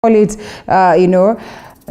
Call it,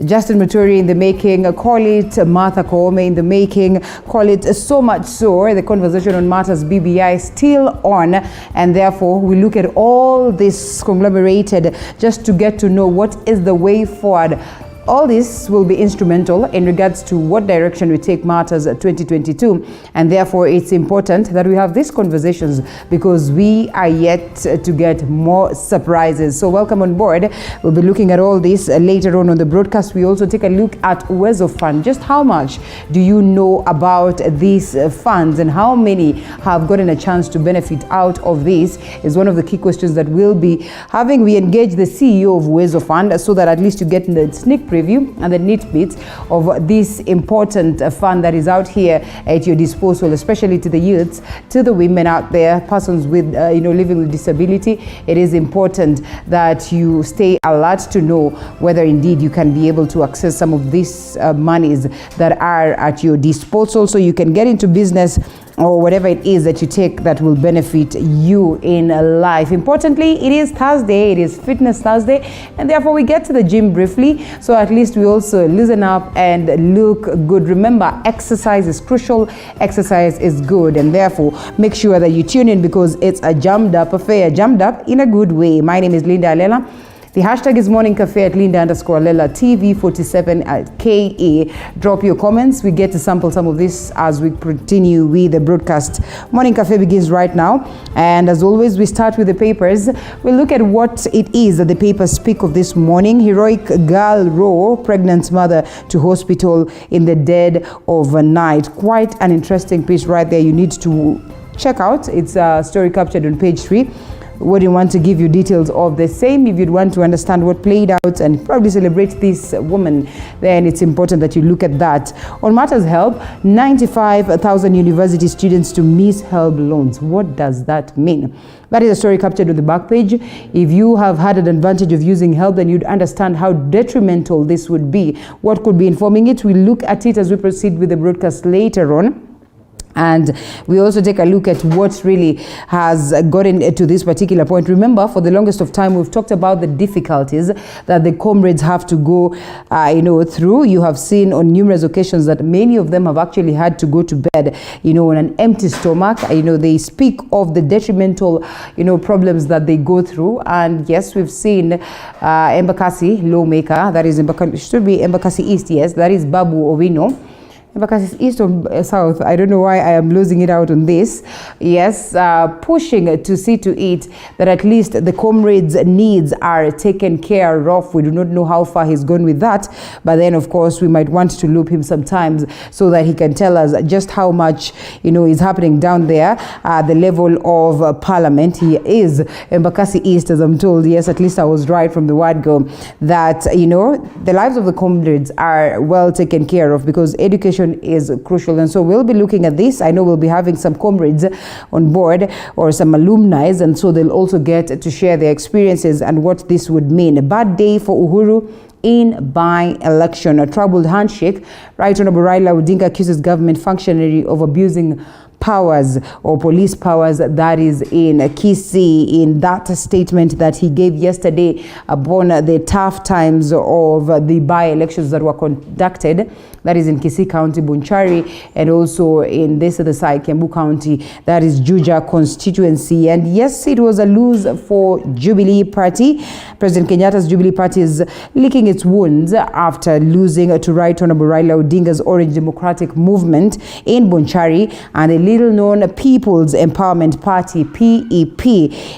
Justin Muturi in the making, call it Martha Koome in the making, call it so much so, the conversation on matters BBI is still on, and therefore we look at all this conglomerated just to get to know what is the way forward. All this will be instrumental in regards to what direction we take matters 2022, and therefore it's important that we have these conversations because we are yet to get more surprises. So welcome on board. We'll be looking at all this later on the broadcast. We also take a look at Uwezo Fund. Just how much do you know about these funds and how many have gotten a chance to benefit out of this is one of the key questions that we'll be having. We engage the CEO of Uwezo Fund so that at least you get the sneak preview and the nitbits of this important fund that is out here at your disposal, especially to the youths, to the women out there, persons with living with disability. It is important that you stay alert to know whether indeed you can be able to access some of these monies that are at your disposal, so you can get into business or whatever it is that you take that will benefit you in life. Importantly, it is Thursday, it is Fitness Thursday, and therefore we get to the gym briefly, so at least we also loosen up and look good. Remember, exercise is crucial, exercise is good, and therefore make sure that you tune in because it's a jammed up affair, jammed up in a good way. My name is Linda Alela. The hashtag is Morning Cafe at Linda_Alela TV47 at KE. Drop your comments. We get to sample some of this as we continue with the broadcast. Morning Cafe begins right now. And as always, we start with the papers. We look at what it is that the papers speak of this morning. Heroic girl row, pregnant mother to hospital in the dead of night. Quite an interesting piece right there. You need to check out. It's a story captured on page 3. Would you want to give you details of the same? If you'd want to understand what played out and probably celebrate this woman, then it's important that you look at that. On Matters Help, 95,000 university students to miss help loans. What does that mean? That is a story captured on the back page. If you have had an advantage of using help, then you'd understand how detrimental this would be. What could be informing it? We'll look at it as we proceed with the broadcast later on. And we also take a look at what really has gotten to this particular point. Remember, for the longest of time, we've talked about the difficulties that the comrades have to go, through. You have seen on numerous occasions that many of them have actually had to go to bed, on an empty stomach. They speak of the detrimental, problems that they go through. And yes, we've seen Embakasi lawmaker, that is should be Embakasi East, yes, that is Babu Owino. Because it's east or south, I don't know why I am losing it out on this. Yes, pushing to see to it that at least the comrades' needs are taken care of. We do not know how far he's gone with that, but then of course we might want to loop him sometimes so that he can tell us just how much is happening down there at the level of parliament. He is Embakasi East, as I'm told. Yes, at least I was right from the word go that the lives of the comrades are well taken care of because education is crucial, and so we'll be looking at this. I know we'll be having some comrades on board or some alumni, and so they'll also get to share their experiences and what this would mean. A bad day for Uhuru in by-election. A troubled handshake. Right Honorable Raila Odinga accuses government functionary of abusing powers or police powers, that is in Kisii, in that statement that he gave yesterday upon the tough times of the by-elections that were conducted, that is in Kisii County, Bonchari, and also in the side, Kiambu County, that is Juja constituency. And yes, it was a lose for Jubilee Party. President Kenyatta's Jubilee Party is licking its wounds after losing to Right Honorable Raila Odinga's Orange Democratic Movement in Bonchari and a little-known People's Empowerment Party, PEP,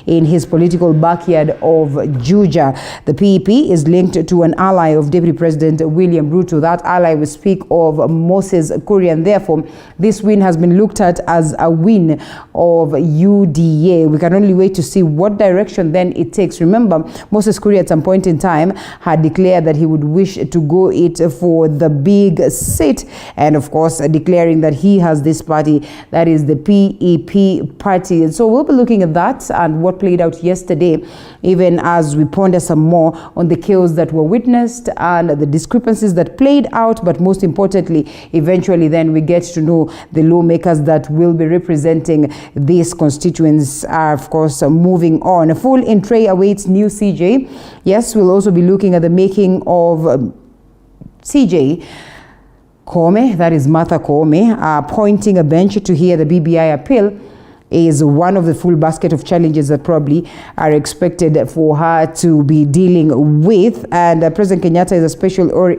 in his political backyard of Juja. The PEP is linked to an ally of Deputy President William Ruto. That ally will speak of Moses Kuria, and therefore this win has been looked at as a win of UDA. We can only wait to see what direction then it takes. Remember, Moses Kuria at some point in time had declared that he would wish to go it for the big seat, and of course declaring that he has this party that that is the PEP party. And so we'll be looking at that and what played out yesterday, even as we ponder some more on the chaos that were witnessed and the discrepancies that played out, but most importantly, eventually then we get to know the lawmakers that will be representing these constituents are, of course, moving on. A full in tray awaits new CJ. Yes, we'll also be looking at the making of CJ Koome, that is Martha Koome, appointing a bench to hear the BBI appeal is one of the full basket of challenges that probably are expected for her to be dealing with. And President Kenyatta is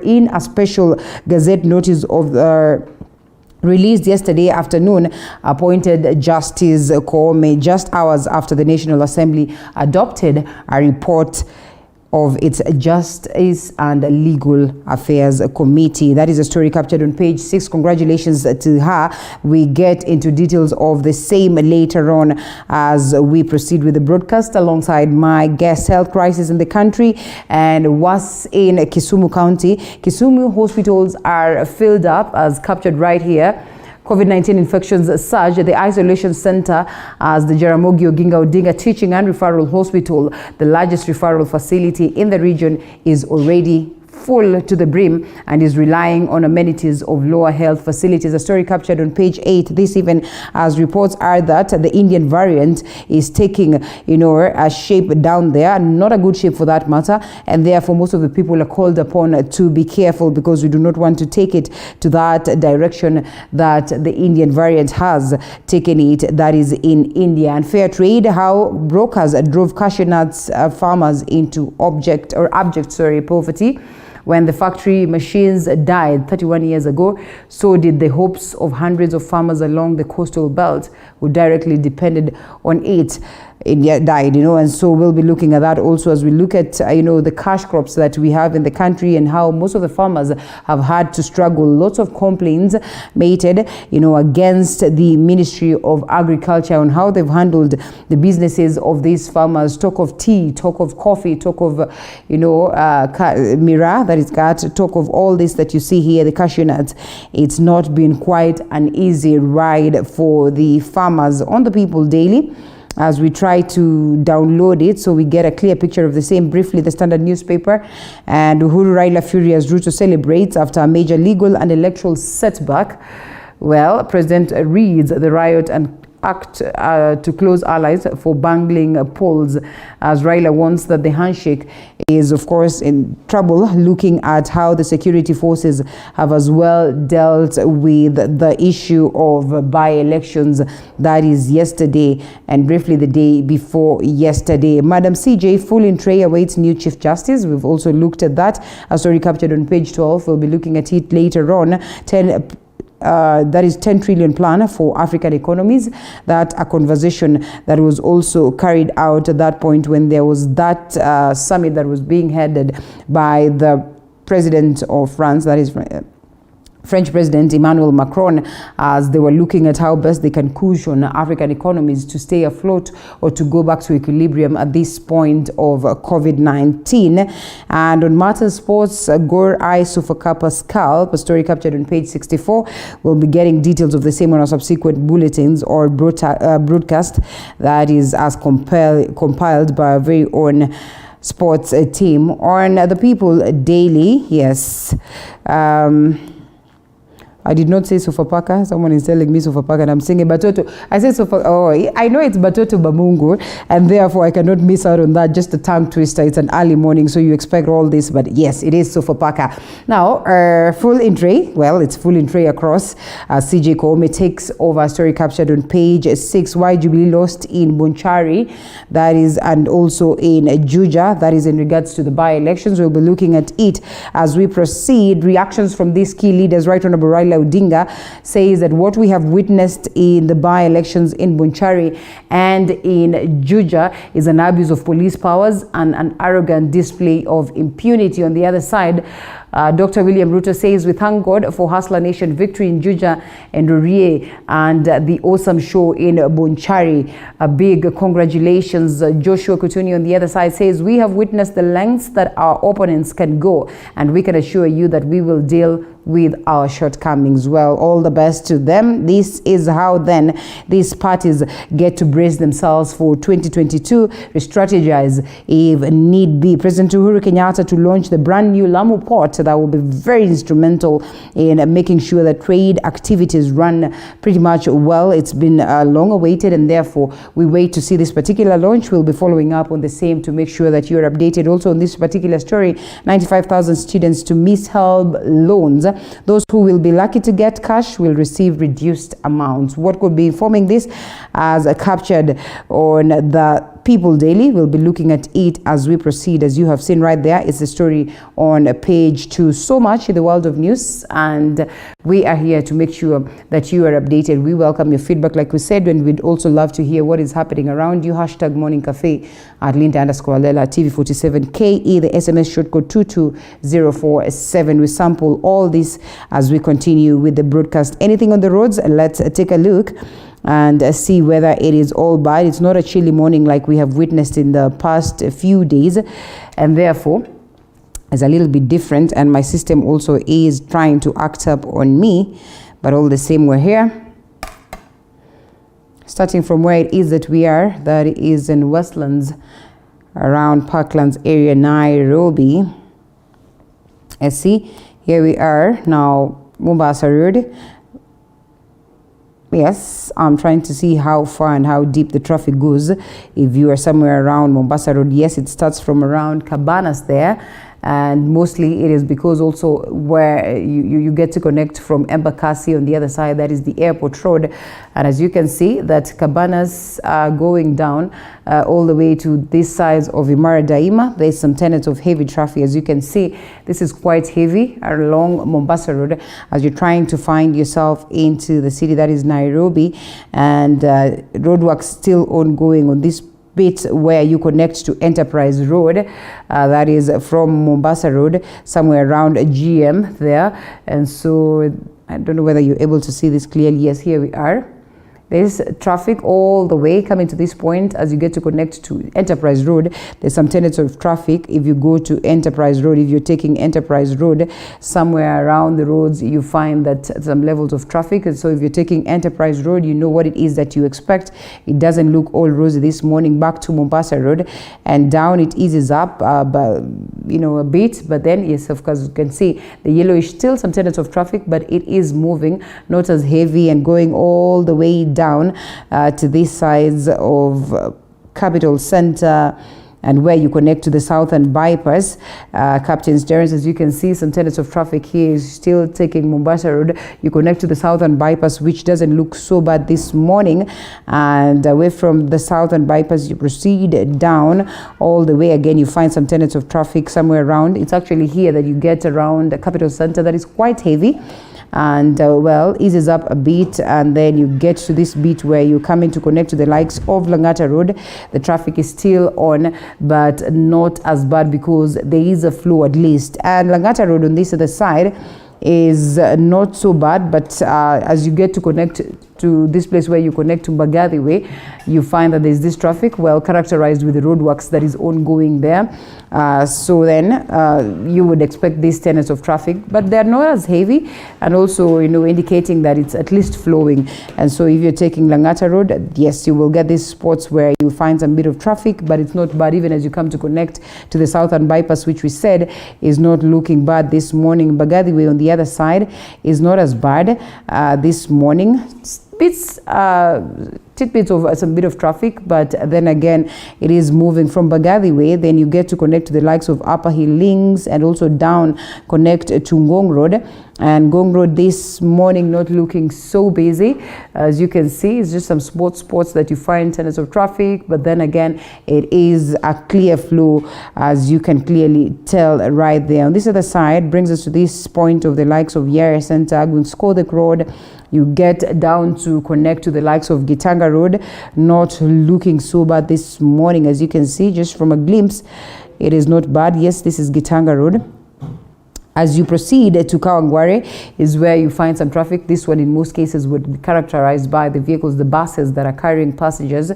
in a special Gazette notice of the released yesterday afternoon, appointed Justice Koome just hours after the National Assembly adopted a report of its Justice and Legal Affairs Committee. That is a story captured on page 6. Congratulations to her. We get into details of the same later on as we proceed with the broadcast alongside my guest. Health crisis in the country and was in Kisumu County. Kisumu hospitals are filled up as captured right here. COVID-19 infections surge at the isolation center as the Jaramogi Oginga Odinga Teaching and Referral Hospital, the largest referral facility in the region, is already full to the brim and is relying on amenities of lower health facilities. A story captured on page 8 this even as reports are that the Indian variant is taking, a shape down there, not a good shape for that matter, and therefore most of the people are called upon to be careful because we do not want to take it to that direction that the Indian variant has taken it, that is in India. And fair trade, how brokers drove cashew nuts farmers into abject poverty. When the factory machines died 31 years ago, so did the hopes of hundreds of farmers along the coastal belt who directly depended on it. India died, and so we'll be looking at that also as we look at, the cash crops that we have in the country and how most of the farmers have had to struggle. Lots of complaints made, against the Ministry of Agriculture on how they've handled the businesses of these farmers. Talk of tea, talk of coffee, talk of, Mira, that is got, talk of all this that you see here, the cashew nuts. It's not been quite an easy ride for the farmers on the People Daily, as we try to download it so we get a clear picture of the same. Briefly, the Standard newspaper, and Uhuru Raila furious Ruto celebrates after a major legal and electoral setback. Well, President reads the riot and act to close allies for bungling polls, as Raila warns that the handshake is, of course, in trouble, looking at how the security forces have as well dealt with the issue of by-elections, that is yesterday and briefly the day before yesterday. Madam CJ, full in tray awaits new Chief Justice. We've also looked at that. A story captured on page 12. We'll be looking at it later on. That is 10 trillion plan for African economies. That a conversation that was also carried out at that point when there was that summit that was being headed by the president of France, that is French President Emmanuel Macron, as they were looking at how best they can cushion African economies to stay afloat or to go back to equilibrium at this point of COVID-19. And on matters sports, Gor Eye Sofakapa scalp, a story captured on page 64. We'll be getting details of the same on our subsequent bulletins or broadcast that is as compiled by our very own sports team on the People Daily. Yes. I did not say Sofapaka. Someone is telling me Sofapaka and I'm saying Batoto. I said Sofapaka. Oh, I know it's Batoto Bamungu, and therefore I cannot miss out on that. Just a tongue twister. It's an early morning, so you expect all this, but yes, it is Sofapaka. Now, full in tray. Well, it's full in tray across. CJ Koome takes over. Story captured on page 6. Why Jubilee lost in Bonchari, that is, and also in Juja, that is in regards to the by-elections. We'll be looking at it as we proceed. Reactions from these key leaders. Right Honorable Raila Odinga says that what we have witnessed in the by-elections in Bonchari and in Juja is an abuse of police powers and an arrogant display of impunity. On the other side, Dr. William Ruto says, we thank God for Hustler Nation victory in Juja and Rurie and the awesome show in Bonchari. A big congratulations. Joshua Kutuni on the other side says, we have witnessed the lengths that our opponents can go, and we can assure you that we will deal with our shortcomings. Well, all the best to them. This is how then these parties get to brace themselves for 2022, re-strategize if need be. President Uhuru Kenyatta to launch the brand new Lamu port that will be very instrumental in making sure that trade activities run pretty much well. It's been long awaited, and therefore we wait to see this particular launch. We'll be following up on the same to make sure that you're updated. Also on this particular story, 95,000 students to miss help loans. Those who will be lucky to get cash will receive reduced amounts. What could be informing this, as captured on the People Daily? We'll be looking at it as we proceed. As you have seen right there, it's the story on page 2. So much in the world of news, and we are here to make sure that you are updated. We welcome your feedback, like we said, and we'd also love to hear what is happening around you. Hashtag Morning Cafe at Linda_Lela, TV47KE, the SMS short code 22047. We sample all this as we continue with the broadcast. Anything on the roads? Let's take a look and see whether it is all bad. It's not a chilly morning like we have witnessed in the past few days, and therefore it's a little bit different, and my system also is trying to act up on me, but all the same, we're here. Starting from where it is that we are, that is in Westlands, around Parklands area, Nairobi. Let's see, here we are now, Mombasa Road. Yes, I'm trying to see how far and how deep the traffic goes. If you are somewhere around Mombasa Road, yes, it starts from around Cabanas there. And mostly it is because also where you get to connect from Embakasi on the other side, that is the airport road. And as you can see, that Cabanas are going down all the way to this side of Imara Daima. There's some tenets of heavy traffic. As you can see, this is quite heavy along Mombasa Road as you're trying to find yourself into the city, that is Nairobi. And roadworks still ongoing on this bit where you connect to Enterprise Road, that is from Mombasa Road, somewhere around GM there. And so I don't know whether you're able to see this clearly. Yes, here we are. There's traffic all the way coming to this point. As you get to connect to Enterprise Road, there's some tenets of traffic. If you go to Enterprise Road, if you're taking Enterprise Road, somewhere around the roads, you find that some levels of traffic. And so if you're taking Enterprise Road, you know what it is that you expect. It doesn't look all rosy this morning. Back to Mombasa Road and down, it eases up, but a bit. But then, yes, of course, you can see the yellowish, still some tenets of traffic, but it is moving, not as heavy, and going all the way down to these sides of Capital Center and where you connect to the Southern Bypass, Captain's Terrace. As you can see, some tenets of traffic here is still taking Mombasa Road. You connect to the Southern Bypass, which doesn't look so bad this morning. And away from the Southern Bypass, you proceed down all the way. Again, you find some tenets of traffic somewhere around. It's actually here that you get around the Capital Center that is quite heavy. And well, eases up a bit, and then you get to this bit where you come in to connect to the likes of Langata Road. The traffic is still on, but not as bad because there is a flow at least. And Langata Road on this other side is not so bad, but as you get to connect to this place where you connect to Mbagathi Way, you find that there's this traffic, well characterized with the roadworks that is ongoing there. So then you would expect these tenets of traffic, but they're not as heavy, and also indicating that it's at least flowing. And so if you're taking Langata Road, yes, you will get these spots where you find some bit of traffic, but it's not bad even as you come to connect to the Southern Bypass, which we said is not looking bad this morning. Mbagathi Way on the other side is not as bad this morning. Tidbits of some bit of traffic, but then again it is moving from Mbagathi Way. Then you get to connect to the likes of Upper Hill Links, and also down connect to Ngong Road. And Ngong Road this morning not looking so busy. As you can see, it's just some spots that you find tenets of traffic, but then again it is a clear flow, as you can clearly tell right there. On this other side brings us to this point of the likes of Yere Center, Skodek Road. You get down to connect to the likes of Gitanga Road, not looking so bad this morning. As you can see, just from a glimpse, it is not bad. Yes, this is Gitanga Road. As you proceed to Kawangware is where you find some traffic. This one in most cases would be characterized by the vehicles, the buses that are carrying passengers.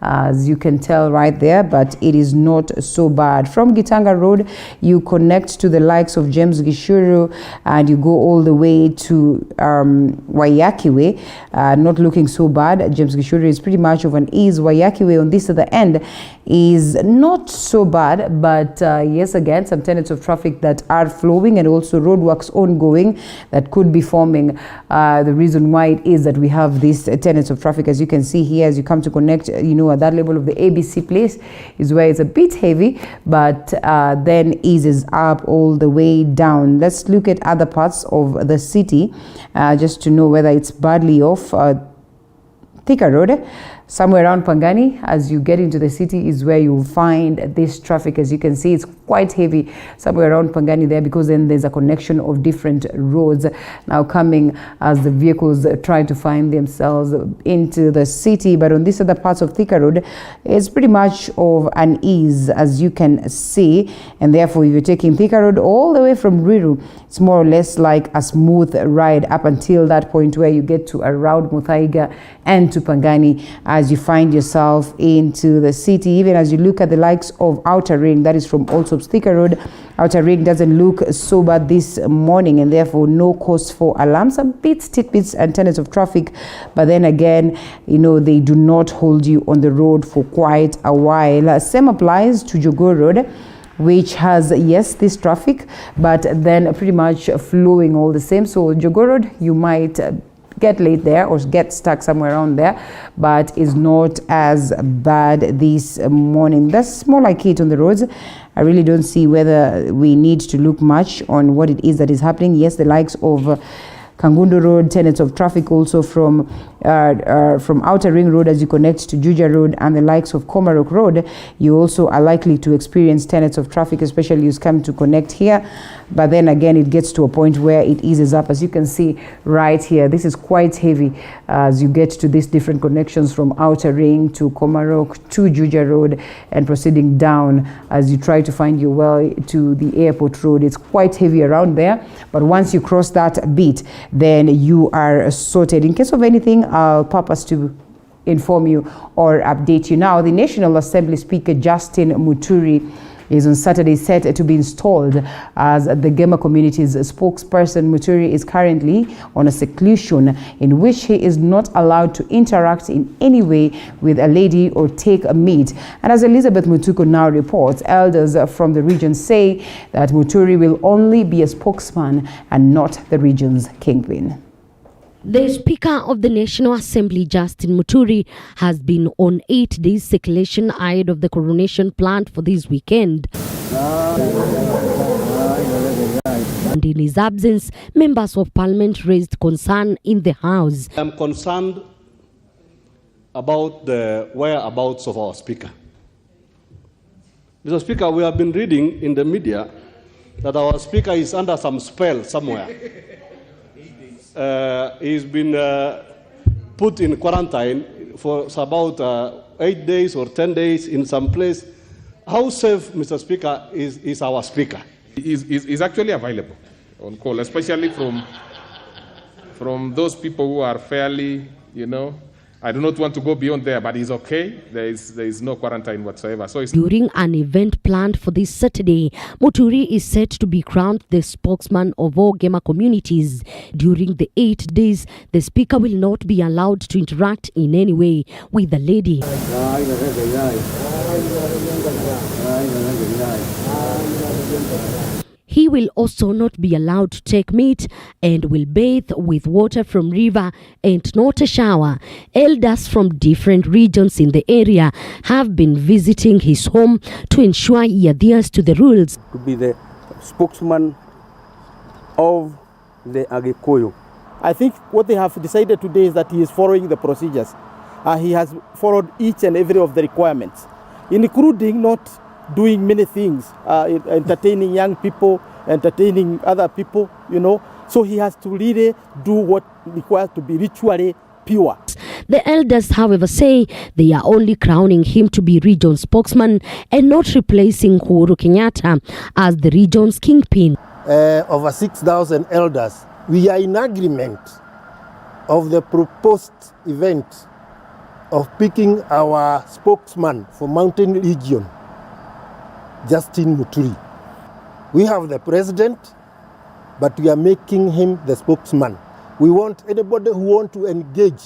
as you can tell right there, but it is not so bad. From Gitanga Road, you connect to the likes of James Gishuru and you go all the way to Wayaki Way. Not looking so bad. James Gishuru is pretty much of an ease. Wayaki Way on this other end is not so bad, but yes, again, some tenets of traffic that are flowing and also roadworks ongoing that could be forming the reason why it is that we have these tenets of traffic. As you can see here, as you come to connect, you know, at that level of the ABC place is where it's a bit heavy, but then eases up all the way down. Let's look at other parts of the city just to know whether it's badly off. Thika Road, somewhere around Pangani, as you get into the city is where you'll find this traffic. As you can see, it's quite heavy somewhere around Pangani there, because then there's a connection of different roads now coming as the vehicles try to find themselves into the city. But on this other parts of Thika Road, it's pretty much of an ease, as you can see, and therefore if you're taking Thika Road all the way from Ruiru, it's more or less like a smooth ride up until that point where you get to around Muthaiga and to Pangani as you find yourself into the city. Even as you look at the likes of Outer Ring, that is from also Thika Road, Outer Ring doesn't look so bad this morning, and therefore no cause for alarm. Some bits, tidbits and tenets of traffic, but then again, you know, they do not hold you on the road for quite a while. Same applies to Jogoo Road, which has, yes, this traffic, but then pretty much flowing all the same. So Jogoo Road, you might get late there or get stuck somewhere around there, but is not as bad this morning. That's more like it on the roads. I really don't see whether we need to look much on what it is that is happening. Yes, the likes of Kangundo Road, tenets of traffic also from Outer Ring Road as you connect to Juja Road, and the likes of Komarok Road, you also are likely to experience tenets of traffic, especially as you come to connect here. But then again, it gets to a point where it eases up. As you can see right here, this is quite heavy as you get to these different connections from Outer Ring to Komarok to Juja Road and proceeding down as you try to find your way to the airport road. It's quite heavy around there, but once you cross that bit, then you are sorted. In case of anything, I'll purpose to inform you or update you. Now, the National Assembly Speaker Justin Muturi is on Saturday set to be installed as the Gema community's spokesperson. Muturi is currently on a seclusion in which he is not allowed to interact in any way with a lady or take a meat. And as Elizabeth Mutuku now reports, elders from the region say that Muturi will only be a spokesman and not the region's kingpin. The Speaker of the National Assembly, Justin Muturi, has been on 8 days seclusion ahead of the coronation planned for this weekend. And in his absence, members of Parliament raised concern in the House. I'm concerned about the whereabouts of our Speaker. Mr. Speaker, we have been reading in the media that our Speaker is under some spell somewhere. He's been put in quarantine for about 8 days or 10 days in some place. How safe, Mr. Speaker, is our Speaker? Is actually available on call, especially from those people who are fairly, you know, I do not want to go beyond there, but he's okay. There is no quarantine whatsoever. So during an event planned for this Saturday, Muturi is set to be crowned the spokesman of all Gema communities. During the 8 days, the Speaker will not be allowed to interact in any way with the lady. He will also not be allowed to take meat and will bathe with water from river and not a shower. Elders from different regions in the area have been visiting his home to ensure he adheres to the rules. To be the spokesman of the Agikuyu. I think what they have decided today is that he is following the procedures. He has followed each and every of the requirements, including not doing many things, entertaining young people, entertaining other people, you know. So he has to really do what requires to be ritually pure. The elders, however, say they are only crowning him to be region spokesman and not replacing Uhuru Kenyatta as the region's kingpin. Over 6,000 elders, we are in agreement of the proposed event of picking our spokesman for Mountain Region, Justin Muturi. We have the president, but we are making him the spokesman. We want anybody who wants to engage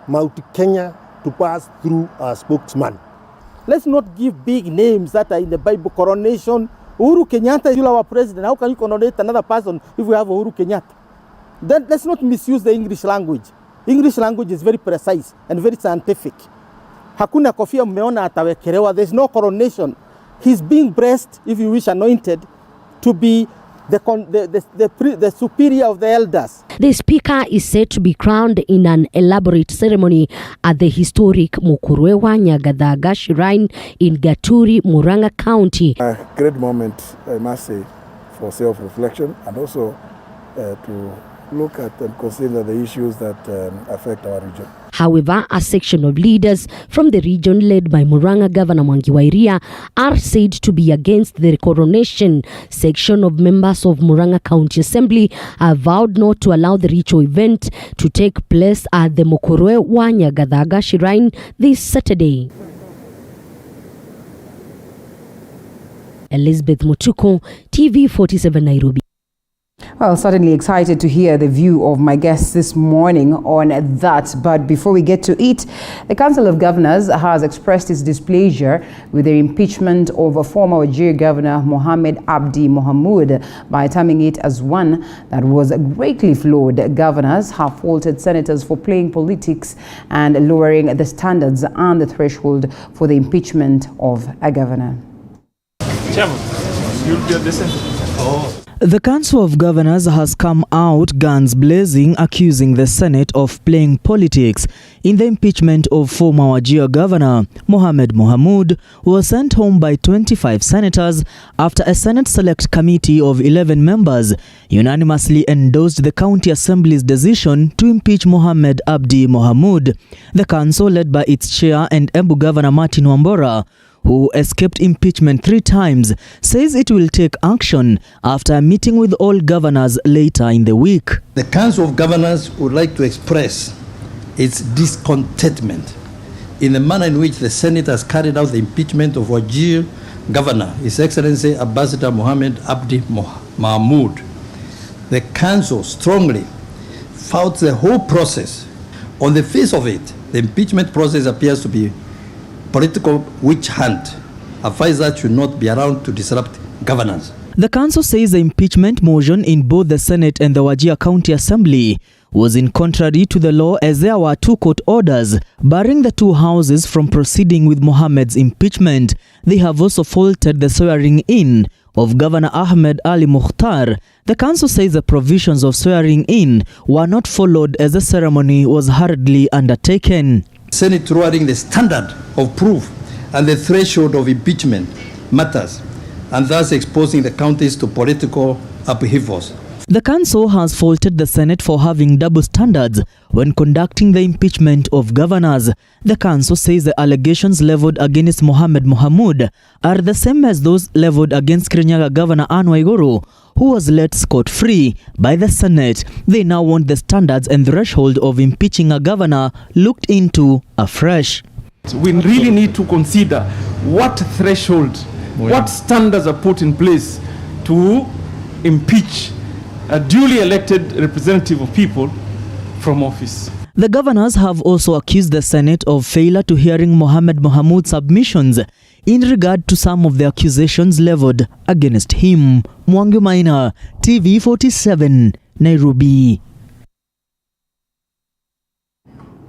Mount Kenya to pass through our spokesman. Let's not give big names that are in the Bible. Coronation. Uhuru Kenyatta is still our president. How can you coronate another person if we have Uhuru Kenyatta? Then let's not misuse the English language. English language is very precise and very scientific. Hakuna kofia mmeona atawekelewa. There's no coronation. He's being blessed, if you wish, anointed, to be the superior of the elders. The speaker is said to be crowned in an elaborate ceremony at the historic Mukurwewa Nyagathaga Shrine in Gaturi, Murang'a County. A great moment, I must say, for self-reflection and also to look at and consider the issues that affect our region. However, a section of leaders from the region led by Murang'a Governor Mwangi wa Iria are said to be against the coronation. Section of members of Murang'a County Assembly have vowed not to allow the ritual event to take place at the Mukurwewa Nyagathaga Shrine this Saturday. Elizabeth Mutuko, TV47 Nairobi. Well, certainly excited to hear the view of my guests this morning on that. But before we get to it, the Council of Governors has expressed its displeasure with the impeachment of a former Wajir Governor Mohamed Abdi Mohamud by terming it as one that was greatly flawed. Governors have faulted senators for playing politics and lowering the standards and the threshold for the impeachment of a governor. Chairman, you'll be a dissent. The Council of Governors has come out guns blazing, accusing the Senate of playing politics in the impeachment of former Wajir Governor Mohamed Mohamud, who was sent home by 25 senators after a Senate Select Committee of 11 members unanimously endorsed the County Assembly's decision to impeach Mohamed Abdi Mohamud. The council, led by its chair and Embu Governor Martin Wambora, who escaped impeachment 3 times, says it will take action after a meeting with all governors later in the week. The Council of Governors would like to express its discontentment in the manner in which the Senate has carried out the impeachment of Wajir Governor, His Excellency Ambassador Mohamed Abdi Mohamud. The Council strongly fought the whole process. On the face of it, the impeachment process appears to be political witch hunt. A Pfizer should not be around to disrupt governance. The council says the impeachment motion in both the Senate and the Wajir County Assembly was in contrary to the law, as there were 2 court orders barring the 2 houses from proceeding with Mohamed's impeachment. They have also faulted the swearing in of Governor Ahmed Ali Mukhtar. The council says the provisions of swearing in were not followed as the ceremony was hurriedly undertaken. Senate lowering the standard of proof and the threshold of impeachment matters, and thus exposing the counties to political upheavals. The council has faulted the Senate for having double standards when conducting the impeachment of governors. The council says the allegations leveled against Mohamed Mohamud are the same as those leveled against Kirinyaga Governor Anne Waiguru, who was let scot-free by the Senate. They now want the standards and threshold of impeaching a governor looked into afresh. We really need to consider what threshold, what standards are put in place to impeach a duly elected representative of people from office. The governors have also accused the Senate of failure to hearing Mohamed Mohamud's submissions in regard to some of the accusations leveled against him. Mwangi Maina, TV47, Nairobi.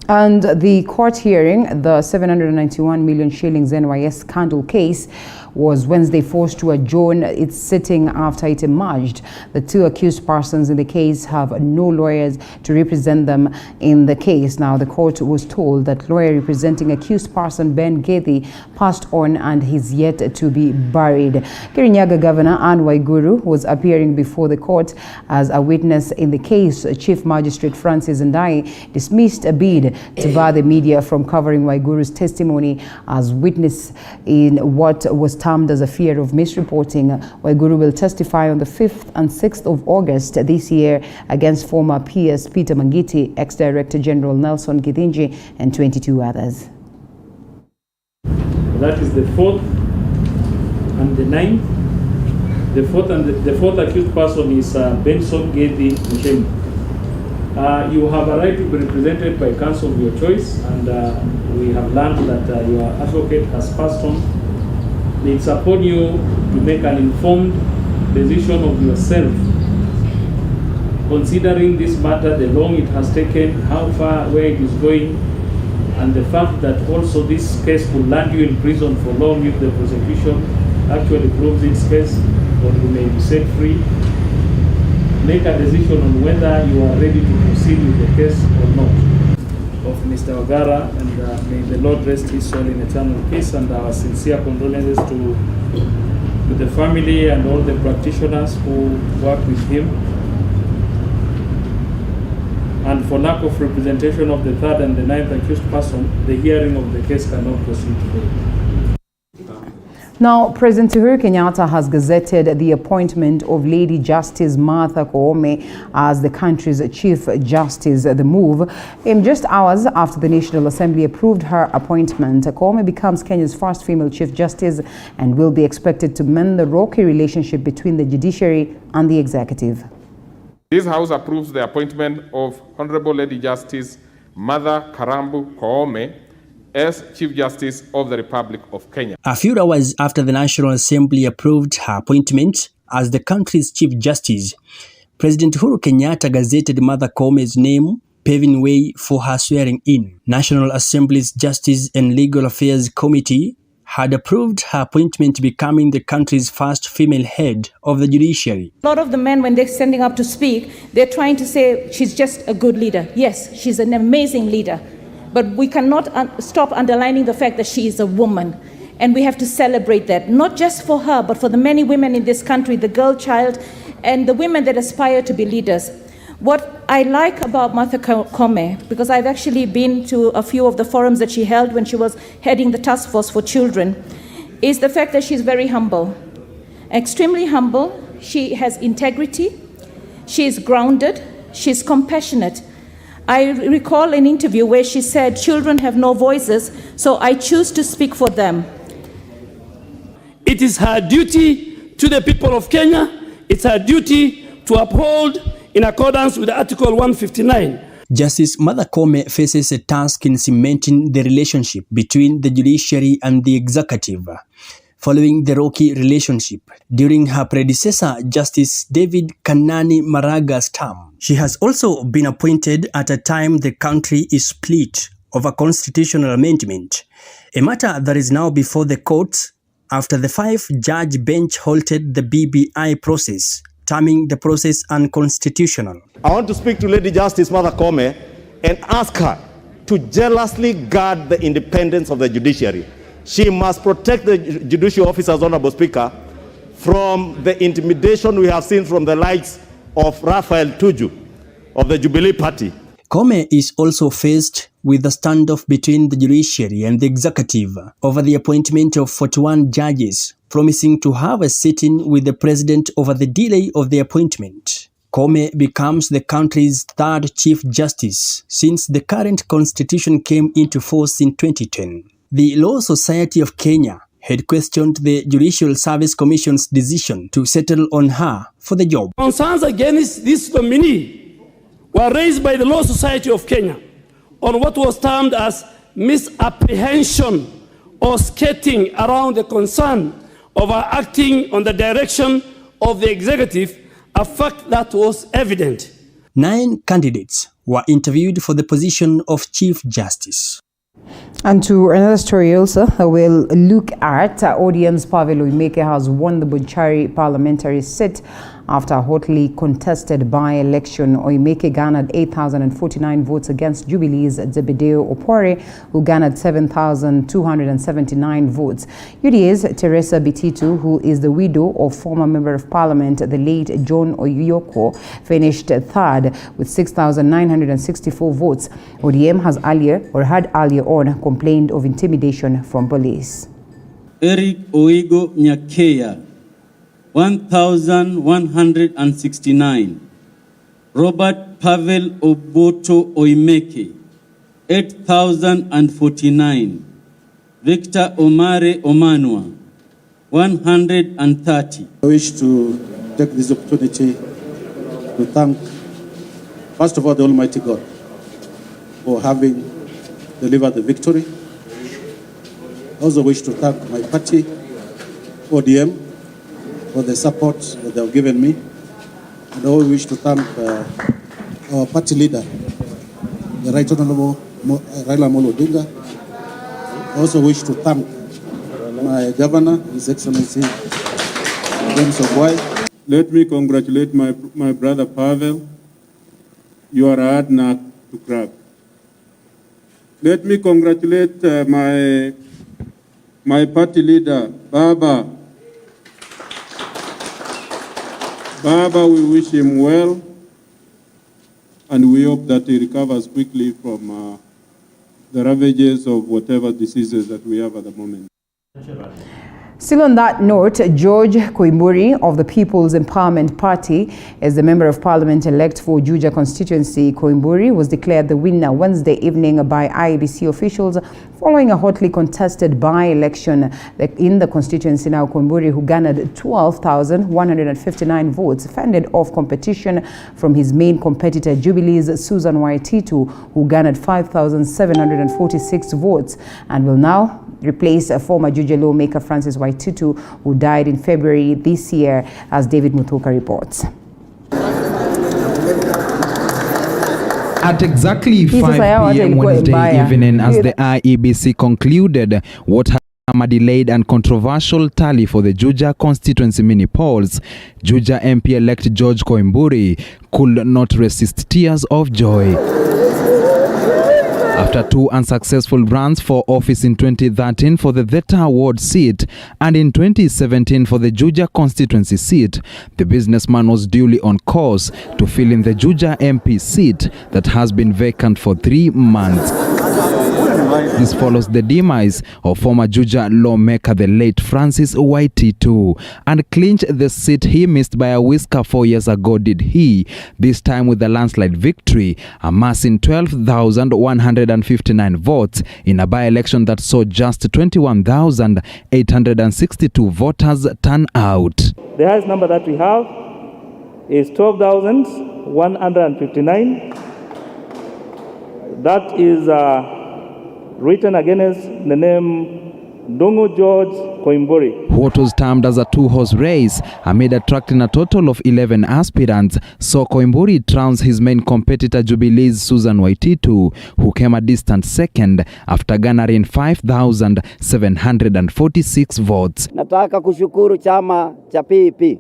And the court hearing the 791 million shillings NYS scandal case was Wednesday forced to adjourn its sitting after it emerged. The 2 accused persons in the case have no lawyers to represent them in the case. Now, the court was told that lawyer representing accused person Ben Gotv passed on and is yet to be buried. Kirinyaga Governor Anne Waiguru was appearing before the court as a witness in the case. Chief Magistrate Francis Ndai dismissed a bid to bar the media from covering Waiguru's testimony as witness in what was termed as a fear of misreporting. Waiguru will testify on the 5th and 6th of August this year against former PS Peter Mangiti, ex-Director General Nelson Githinji, and 22 others. That is the 4th and the 9th. The fourth accused person is Benson Gedi Mshemi. You have a right to be represented by counsel of your choice, and we have learned that your advocate has passed on. It's upon you to make an informed decision of yourself, considering this matter, the long it has taken, how far, where it is going, and the fact that also this case could land you in prison for long if the prosecution actually proves its case, or you may be set free. Make a decision on whether you are ready to proceed with the case or not of Mr. Ogara, and may the Lord rest his soul in eternal peace, and our sincere condolences to the family and all the practitioners who work with him. And for lack of representation of the 3rd and the 9th accused person, the hearing of the case cannot proceed further. Now, President Uhuru Kenyatta has gazetted the appointment of Lady Justice Martha Koome as the country's Chief Justice. The move came just hours after the National Assembly approved her appointment. Koome becomes Kenya's first female Chief Justice and will be expected to mend the rocky relationship between the judiciary and the executive. This House approves the appointment of Honorable Lady Justice Martha Karambu Koome as Chief Justice of the Republic of Kenya. A few hours after the National Assembly approved her appointment as the country's Chief Justice, President Uhuru Kenyatta gazetted Martha Koome's name, paving way for her swearing in. National Assembly's Justice and Legal Affairs Committee had approved her appointment, becoming the country's first female head of the judiciary. A lot of the men, when they're standing up to speak, they're trying to say she's just a good leader. Yes, she's an amazing leader. But we cannot stop underlining the fact that she is a woman. And we have to celebrate that, not just for her, but for the many women in this country, the girl child, and the women that aspire to be leaders. What I like about Martha Koome, because I've actually been to a few of the forums that she held when she was heading the task force for children, is the fact that she's very humble, extremely humble. She has integrity, she is grounded, she's compassionate. I recall an interview where she said, "Children have no voices, so I choose to speak for them." It is her duty to the people of Kenya. It's her duty to uphold in accordance with Article 159. Justice Martha Koome faces a task in cementing the relationship between the judiciary and the executive, following the rocky relationship during her predecessor, Justice David Kanani Maraga's term. She has also been appointed at a time the country is split over constitutional amendment, a matter that is now before the courts after the 5-judge bench halted the BBI process, terming the process unconstitutional. I want to speak to Lady Justice Martha Koome and ask her to jealously guard the independence of the judiciary. She must protect the judicial officers, Honorable Speaker, from the intimidation we have seen from the likes of Raphael Tuju of the Jubilee Party. Koome is also faced with a standoff between the judiciary and the executive over the appointment of 41 judges, promising to have a sit-in with the president over the delay of the appointment. Koome becomes the country's 3rd Chief Justice since the current constitution came into force in 2010. The Law Society of Kenya had questioned the Judicial Service Commission's decision to settle on her for the job. Concerns against this nominee were raised by the Law Society of Kenya on what was termed as misapprehension or skating around the concern of her acting on the direction of the executive, a fact that was evident. 9 candidates were interviewed for the position of Chief Justice. And to another story also, we'll look at ODM's Pavel Oimeke has won the Bonchari parliamentary seat after a hotly contested by-election. Oimeke garnered 8,049 votes against Jubilee's Zebedeo Opore, who garnered 7,279 votes. UDA's Teresa Bititu, who is the widow of former Member of Parliament, the late John Oyuyoko, finished 3rd with 6,964 votes. ODM had earlier on complained of intimidation from police. Eric Oigo Nyakea, 1,169. Robert Pavel Oboto Oimeke, 8,049. Victor Omare Omanwa, 130. I wish to take this opportunity to thank, first of all, the Almighty God for having delivered the victory. I also wish to thank my party, ODM, for the support that they have given me. And I also wish to thank our party leader, the Right Honorable Raila Amolo Odinga. I also wish to thank my governor, His Excellency James Ogwai. Let me congratulate my brother Pavel. You are a hard nut to crack. Let me congratulate my party leader, Baba. Baba, we wish him well, and we hope that he recovers quickly from the ravages of whatever diseases that we have at the moment. Still on that note, George Koimburi of the People's Empowerment Party is the Member of Parliament-elect for Juja constituency. Koimburi was declared the winner Wednesday evening by IEBC officials following a hotly contested by-election in the constituency. Now, Koimburi, who garnered 12,159 votes, fended off competition from his main competitor, Jubilee's Susan Waititu, who garnered 5,746 votes and will now replace a former Juja lawmaker Francis Waititu, who died in February this year, as David Muthuka reports. At exactly 5 p.m. Wednesday evening, as the IEBC concluded what had become a delayed and controversial tally for the Juja constituency mini polls, Juja MP-elect George Koimburi could not resist tears of joy. After two unsuccessful runs for office in 2013 for the Theta Ward seat and in 2017 for the Juja constituency seat, the businessman was duly on course to fill in the Juja MP seat that has been vacant for 3 months. This follows the demise of former Juja lawmaker the late Francis Waititu, and clinched the seat he missed by a whisker 4 years ago, did he, this time with a landslide victory, amassing 12,159 votes in a by-election that saw just 21,862 voters turn out. The highest number that we have is 12,159. That is written against the name Dongo George Koimburi. What was termed as a two-horse race, amid attracting a total of 11 aspirants, saw Koimburi trounce his main competitor Jubilee's Susan Waititu, who came a distant second after garnering 5,746 votes. Nataka kushukuru chama cha PEP,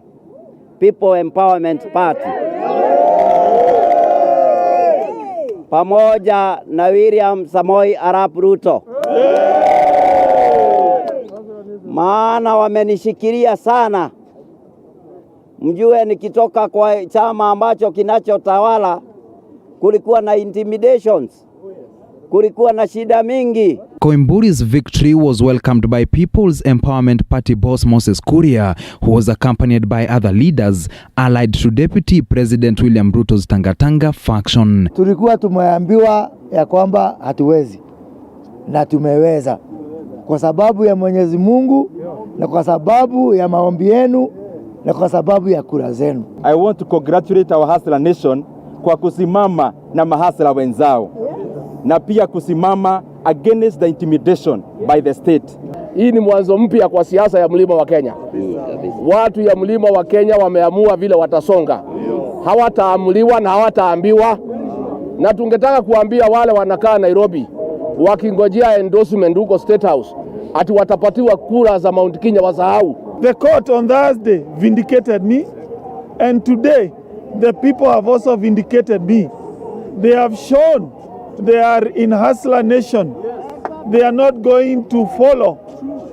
People Empowerment Party, pamoja na William Samoei Arap Ruto, maana wamenishikilia sana. Mjue nikitoka kwa chama ambacho kinachotawala kulikuwa na intimidations, kulikuwa na shida mingi. Koimburi's victory was welcomed by People's Empowerment Party boss Moses Kuria, who was accompanied by other leaders allied to Deputy President William Ruto's Tangatanga faction. Tulikuwa tumeambiwa ya kwamba hatuwezi, na tumeweza kwa sababu ya Mwenyezi Mungu, na kwa sababu ya maombi yenu, na kwa sababu ya kura zenu. I want to congratulate our hustler nation kwa kusimama na mahasla wenzao, na pia kusimama against the intimidation by the state. Hii ni mwanzo mpya kwa siasa ya mlima wa Kenya. Watu ya mlima wa Kenya wameamua vile watasonga. Hawataamuliwa na hawataambiwa. Na tungetaka kuambia wale wanakaa Nairobi wakingojea endorsement huko State House ati watapatiwa kura za Mount Kenya, wasahau. The court on Thursday vindicated me, and today the people have also vindicated me. They have shown they are in hustler nation. They are not going to follow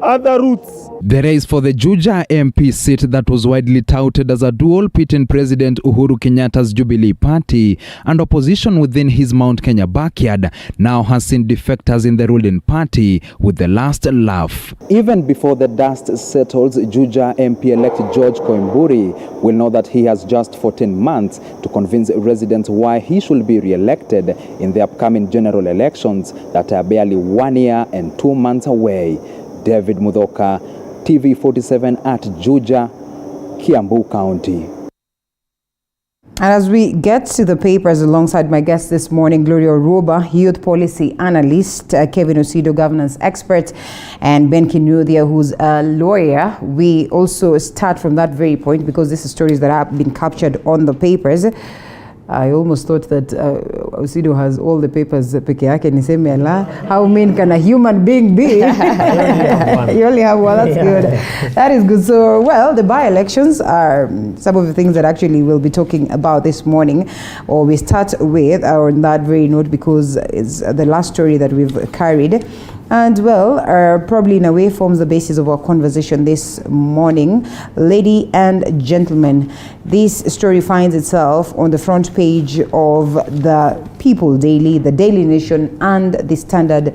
other routes. The race for the Juja MP seat that was widely touted as a duel pitting President Uhuru Kenyatta's Jubilee Party and opposition within his Mount Kenya backyard now has seen defectors in the ruling party with the last laugh. Even before the dust settles, Juja MP-elect George Koimburi will know that he has just 14 months to convince residents why he should be re-elected in the upcoming general elections that are barely 1 year and 2 months away. David Mudhoka, TV47 at Juja, Kiambu County. And as we get to the papers alongside my guest this morning, Gloria Roba, youth policy analyst, Kevin Osido, governance expert, and Ben Kinuthia, who's a lawyer. We also start from that very point because this is stories that have been captured on the papers. I almost thought that Osido has all the papers peke yake niseme ala. How mean can a human being be? You only have one. That's good. That is good. So, well, the by-elections are some of the things that actually we'll be talking about this morning, or we start with on that very note because it's the last story that we've carried. And well, probably in a way forms the basis of our conversation this morning. Lady and gentlemen, this story finds itself on the front page of the People Daily, the Daily Nation, and the Standard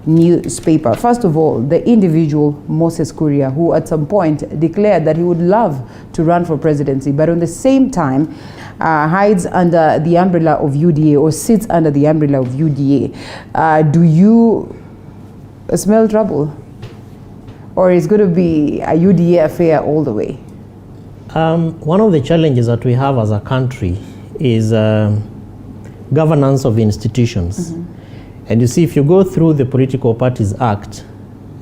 newspaper. First of all, the individual Moses Kuria, who at some point declared that he would love to run for presidency, but on the same time hides under the umbrella of UDA, or sits under the umbrella of UDA. Do you smell trouble, or is going to be a UDA affair all the way? One of the challenges that we have as a country is governance of institutions. And you see, if you go through the Political Parties Act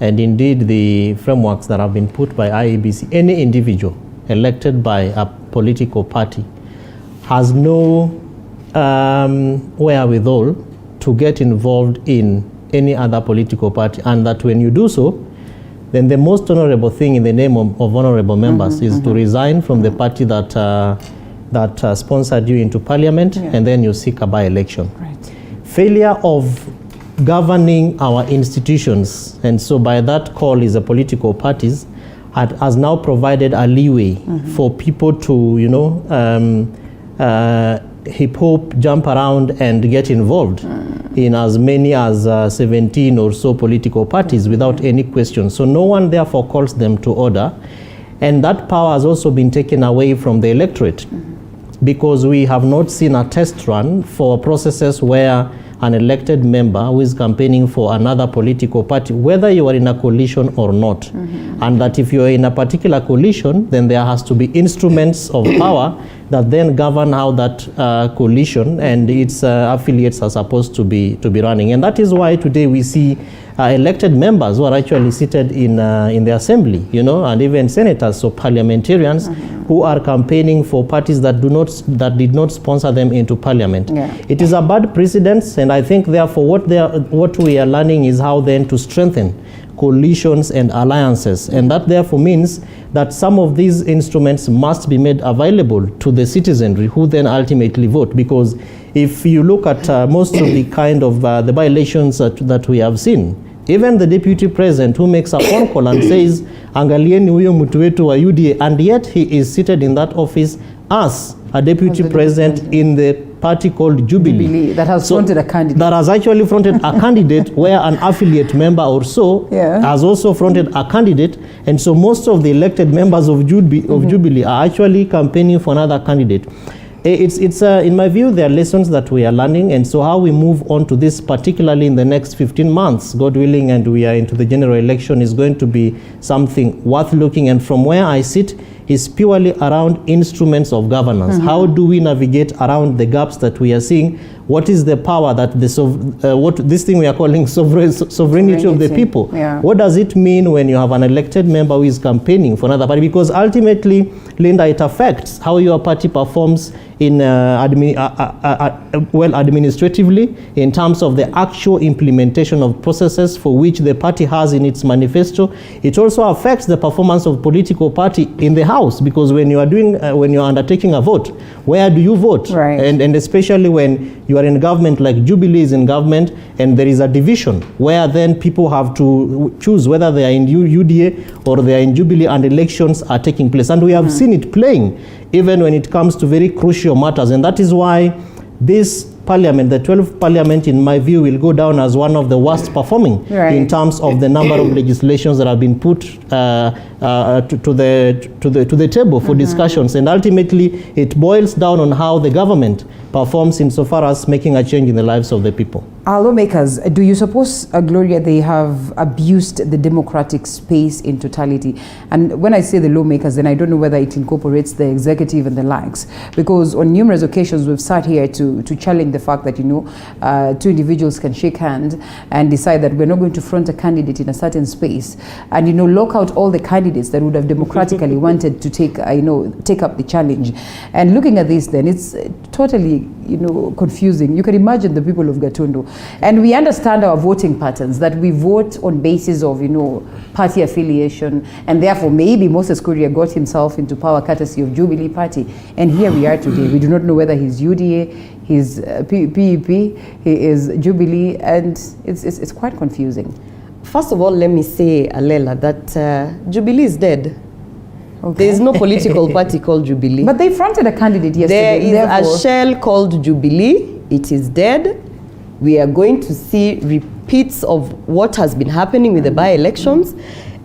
and indeed the frameworks that have been put by IEBC, any individual elected by a political party has no wherewithal to get involved in any other political party, and that when you do so, then the most honorable thing in the name of honorable members is to resign from the party that sponsored you into parliament, and then you seek a by-election. Failure of governing our institutions, and so by that call is the political parties, has now provided a leeway for people to, you know, hip hop, jump around and get involved in as many as 17 or so political parties without any question. So no one therefore calls them to order. And that power has also been taken away from the electorate because we have not seen a test run for processes where an elected member who is campaigning for another political party, whether you are in a coalition or not, and that if you are in a particular coalition, then there has to be instruments of power that then govern how that coalition and its affiliates are supposed to be running. And that is why today we see elected members who are actually seated in the assembly, you know, and even senators, so parliamentarians who are campaigning for parties that did not sponsor them into parliament. It is a bad precedent, and I think therefore what we are learning is how then to strengthen coalitions and alliances, and that therefore means that some of these instruments must be made available to the citizenry who then ultimately vote. Because if you look at most of the kind of the by-elections that we have seen, even the deputy president who makes a phone call and says angalieni huyo mtu wetu wa UDA, and yet he is seated in that office as a deputy president in the party called Jubilee that has fronted a candidate. That has actually fronted a candidate where an affiliate member or so has also fronted a candidate, and so most of the elected members of Jubilee are actually campaigning for another candidate. It's in my view, there are lessons that we are learning, and so how we move on to this, particularly in the next 15 months, God willing, and we are into the general election, is going to be something worth looking. And from where I sit is purely around instruments of governance. How do we navigate around the gaps that we are seeing? What is the power that what this thing we are calling sovereignty of the people? What does it mean when you have an elected member who is campaigning for another party? Because ultimately, Linda, it affects how your party performs in administratively, in terms of the actual implementation of processes for which the party has in its manifesto. It also affects the performance of political party in the House, because when you are doing when you are undertaking a vote, where do you vote? And especially when you you are in government, like Jubilee is in government, and there is a division where then people have to choose whether they are in UDA or they are in Jubilee, and elections are taking place. And we have seen it playing even when it comes to very crucial matters. And that is why this parliament, the 12th parliament, in my view, will go down as one of the worst performing in terms of the number of legislations that have been put to the table for discussions. And ultimately, it boils down on how the government performs insofar as making a change in the lives of the people. Our lawmakers, do you suppose, Gloria, they have abused the democratic space in totality? And when I say the lawmakers, then I don't know whether it incorporates the executive and the likes, because on numerous occasions we've sat here to challenge the fact that, two individuals can shake hands and decide that we're not going to front a candidate in a certain space, and lock out all the candidates that would have democratically wanted to take up the challenge. And looking at this, then it's totally confusing. You can imagine the people of Gatundu, and we understand our voting patterns, that we vote on basis of party affiliation, and therefore maybe Moses Kuria got himself into power courtesy of Jubilee Party, and here we are today. We do not know whether he's UDA, he's PEP, he is Jubilee, and it's quite confusing. First of all, let me say, Alela, that Jubilee is dead. Okay. There is no political party called Jubilee. But they fronted a candidate yesterday. There is a shell called Jubilee. It is dead. We are going to see repeats of what has been happening with the by-elections.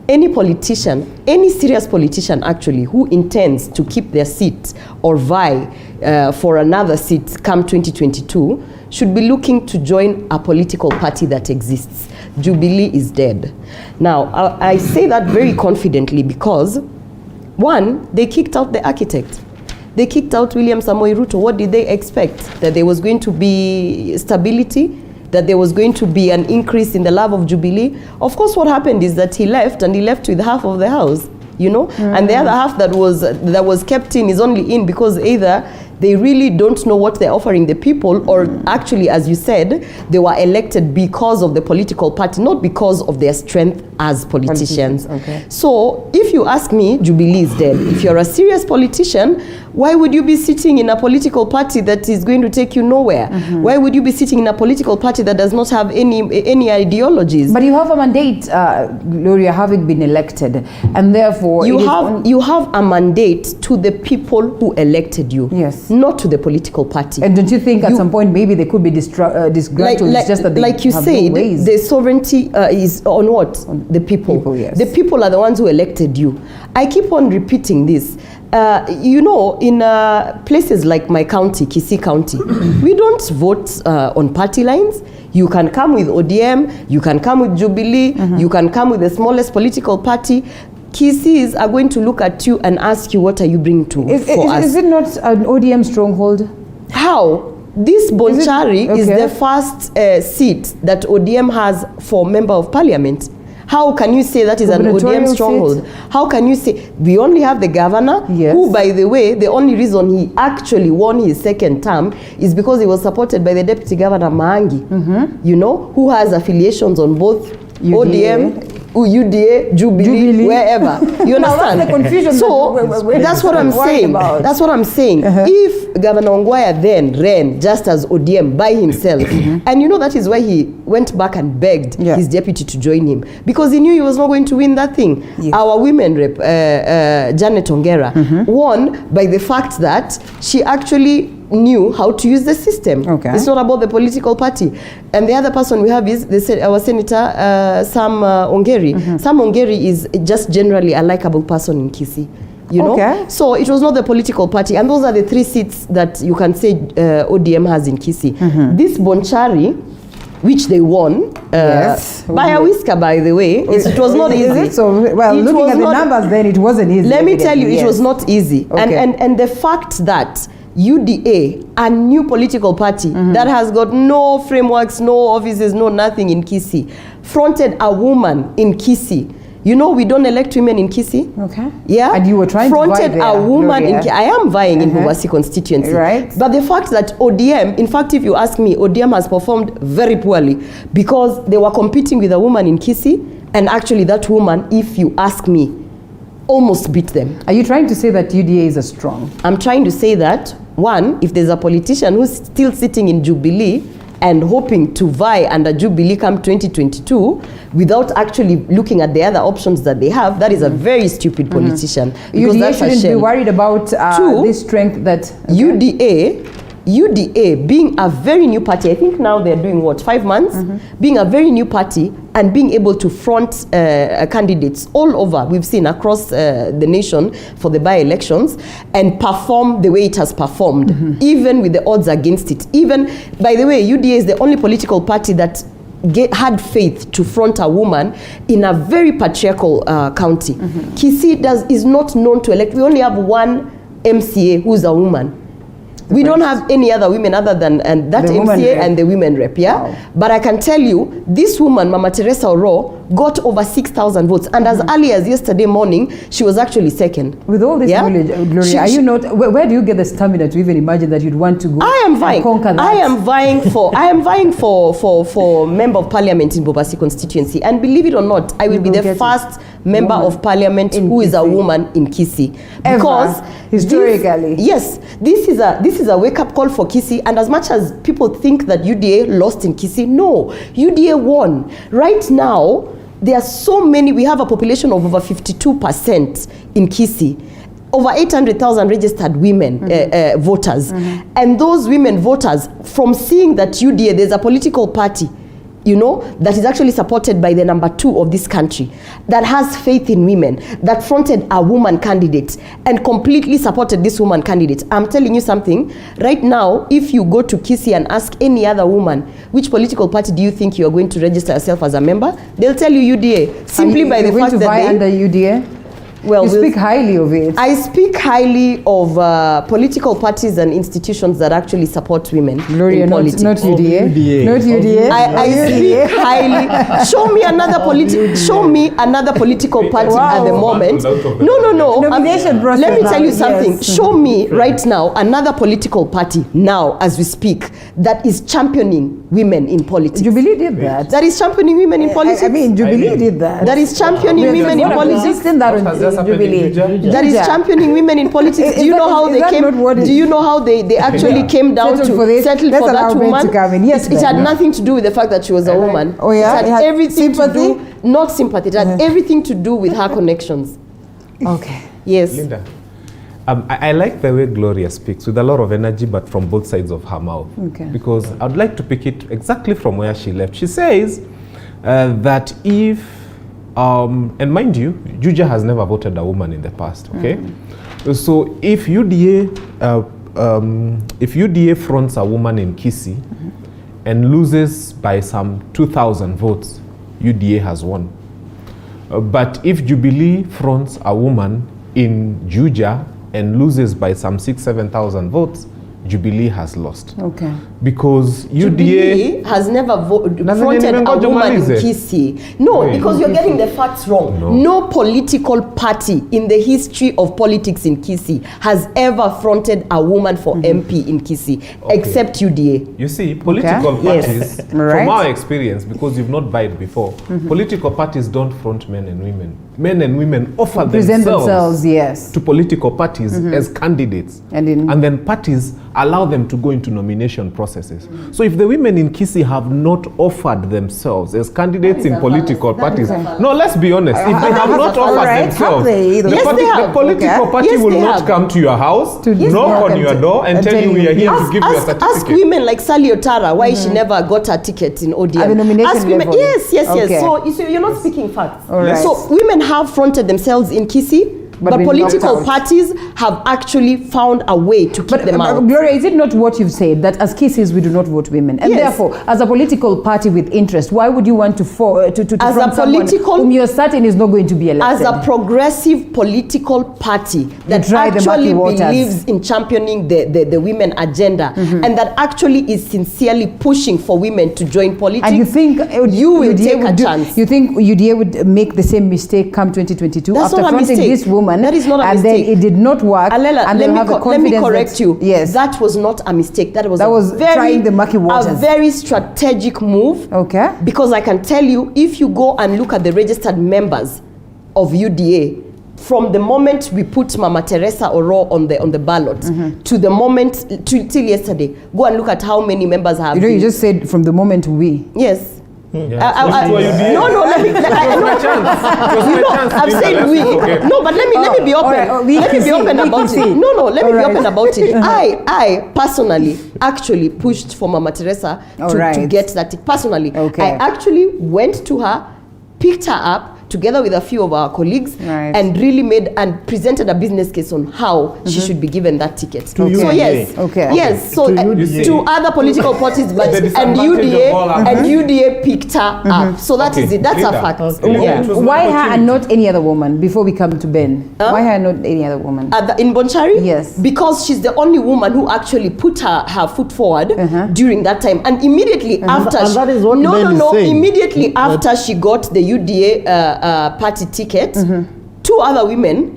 Any politician, any serious politician actually, who intends to keep their seat or vie for another seat come 2022 should be looking to join a political party that exists. Jubilee is dead. Now, I say that very confidently because, one, they kicked out the architect. They kicked out William Samoei Ruto. What did they expect? That there was going to be stability? That there was going to be an increase in the love of Jubilee? Of course, what happened is that he left, and he left with half of the house, and the other half that was kept in is only in because either they really don't know what they're offering the people, or actually, as you said, they were elected because of the political party, not because of their strength as politicians. Okay. So if you ask me, Jubilee is dead. If you're a serious politician, why would you be sitting in a political party that is going to take you nowhere? Why would you be sitting in a political party that does not have any ideologies? But you have a mandate, Gloria, having been elected, and therefore you have a mandate to the people who elected you. Yes. Not to the political party. And don't you think at some point maybe they could be disgruntled? It's just that they like you have said, no ways. the sovereignty is on what? On the people. Yes. The people are the ones who elected you. I keep on repeating this. In places like my county, Kisii County, we don't vote on party lines. You can come with ODM, you can come with Jubilee, you can come with the smallest political party. Kisiis are going to look at you and ask you, what are you bringing for us? Is it not an ODM stronghold? How? This Bonchari is the first seat that ODM has for member of parliament. How can you say that is an ODM stronghold? How can you say, we only have the governor, who, by the way, the only reason he actually won his second term is because he was supported by the deputy governor Maangi, who has affiliations on both ODM, UDA, Jubilee, wherever. You understand? That's the confusion. So that's what I'm saying. That's what I'm saying. If Governor Ongwaya then ran just as ODM by himself, and that is why he went back and begged his deputy to join him, because he knew he was not going to win that thing. Our women rep, Janet Ongera, won by the fact that she actually knew how to use the system. It's not about the political party. And the other person we have is our Senator Sam Ongeri. Sam Ongeri is just generally a likable person in Kisii. So it was not the political party, and those are the 3 seats that you can say ODM has in Kisii. This Bonchari, which they won by a whisker, by the way. It was not easy. So, well, looking at the numbers, then it wasn't easy. Let me tell you, it was not easy. And the fact that UDA, a new political party that has got no frameworks, no offices, no nothing in Kisii, fronted a woman in Kisii. We don't elect women in Kisii. Yeah. And you were trying fronted to vie there, a woman in Kisii. I am vying in Bugwasi constituency. Right. But the fact that ODM, in fact, if you ask me, ODM has performed very poorly because they were competing with a woman in Kisii, and actually that woman, if you ask me, almost beat them. Are you trying to say that UDA is a strong? I'm trying to say that one, if there's a politician who's still sitting in Jubilee and hoping to vie under Jubilee come 2022 without actually looking at the other options that they have, that is a very stupid politician. Because UDA shouldn't be worried about this strength that... UDA being a very new party, I think now they're doing what, 5 months? Being a very new party and being able to front candidates all over, we've seen across the nation for the by-elections, and perform the way it has performed, even with the odds against it. Even, by the way, UDA is the only political party that had faith to front a woman in a very patriarchal county. Kisii is not known to elect. We only have one MCA who's a woman. We don't have any other women other than that MCA and the women rep, yeah? Wow. But I can tell you, this woman, Mama Teresa Oro, got over 6,000 votes. And as early as yesterday morning, she was actually second. With all this knowledge, Gloria, are you not, where do you get the stamina to even imagine that you'd want to go and conquer that? I am vying for Member of Parliament in Bobasi constituency. And believe it or not, I will be the first Member of Parliament who is a woman in Kisii. Because historically, this is a wake-up call for Kisii. And as much as people think that UDA lost in Kisii, no, UDA won. Right now, there are so many. We have a population of over 52% in Kisii. Over 800,000 registered women voters. And those women voters, from seeing that UDA, there's a political party, you know, that is actually supported by the number 2 of this country, that has faith in women, that fronted a woman candidate and completely supported this woman candidate. I'm telling you something, right now, if you go to Kisii and ask any other woman, which political party do you think you are going to register yourself as a member? They'll tell you UDA, simply by the fact that they... under UDA? Well, you speak highly of it. I speak highly of political parties and institutions that actually support women Gloria, in politics. Not UDA. Not UDA. I speak highly. Show me another political party at the moment. No. Nomination process. Let me tell you something. Yes. Show me right now another political party now, as we speak, that is championing women in politics. Jubilee did that. That is championing women in politics. I mean, Jubilee did that. That is championing women in politics. That is championing women in politics. Do you know how they came? Do you know how they actually came down to settle for that woman? It had nothing to do with the fact that she was a woman. Oh yeah, it had everything to do, not sympathy. It had everything to do with her connections. Okay. Yes. Linda, I like the way Gloria speaks with a lot of energy, but from both sides of her mouth. Okay. Because I'd like to pick it exactly from where she left. She says that if and mind you, Juja has never voted a woman in the past, okay? So if UDA fronts a woman in Kisii and loses by some 2,000 votes, UDA has won. But if Jubilee fronts a woman in Juja and loses by some 6,000-7,000 votes, Jubilee has lost. Okay. Because Jubilee has never fronted a woman in Kisii. No, because you're getting the facts wrong. No political party in the history of politics in Kisii has ever fronted a woman for MP in Kisii, except UDA. You see, political parties, from our experience, because you've not vied before, political parties don't front men and women. Men and women offer themselves to political parties as candidates. And then parties allow them to go into nomination processes. So if the women in Kisii have not offered themselves as candidates in political parties, no, let's be honest, if they have not offered themselves, the political party will not come to your house, knock on your door and tell you we are here to give you a certificate. Ask women like Sally Otara why she never got her ticket in ODM. Ask women, yes. So you're not speaking facts. So women have fronted themselves in Kisii, but political parties have actually found a way to keep them out. Gloria, is it not what you've said, that as Kisiis we do not vote women? And therefore, as a political party with interest, why would you want to front someone whom you're certain is not going to be elected? As a progressive political party that actually believes in championing the women agenda and that actually is sincerely pushing for women to join politics, and you think you will take a chance? You think UDA would make the same mistake come 2022 after fronting this woman? That is not a mistake. And then it did not work. Alela, let me correct you. Yes. That was not a mistake. That was trying the murky waters. A very strategic move. Okay. Because I can tell you, if you go and look at the registered members of UDA, from the moment we put Mama Teresa Oro on the ballot to the moment till yesterday. Go and look at how many members have. You just said from the moment we. Yes. Yeah. No, let me. I've said we. No, but let me be open. Let me be open about it. No, let me be open about it. I personally actually pushed for Mama Teresa to get that personally. I actually went to her, picked her up together with a few of our colleagues and really made and presented a business case on how she should be given that ticket. So yes, so to other political parties, but and UDA picked her up. So that is it. That's a fact. Why her and not any other woman? Before we come to Ben, why her not any other woman? In Bonchari? Yes. Because she's the only woman who actually put her foot forward during that time, and immediately after immediately after she got the UDA party ticket, two other women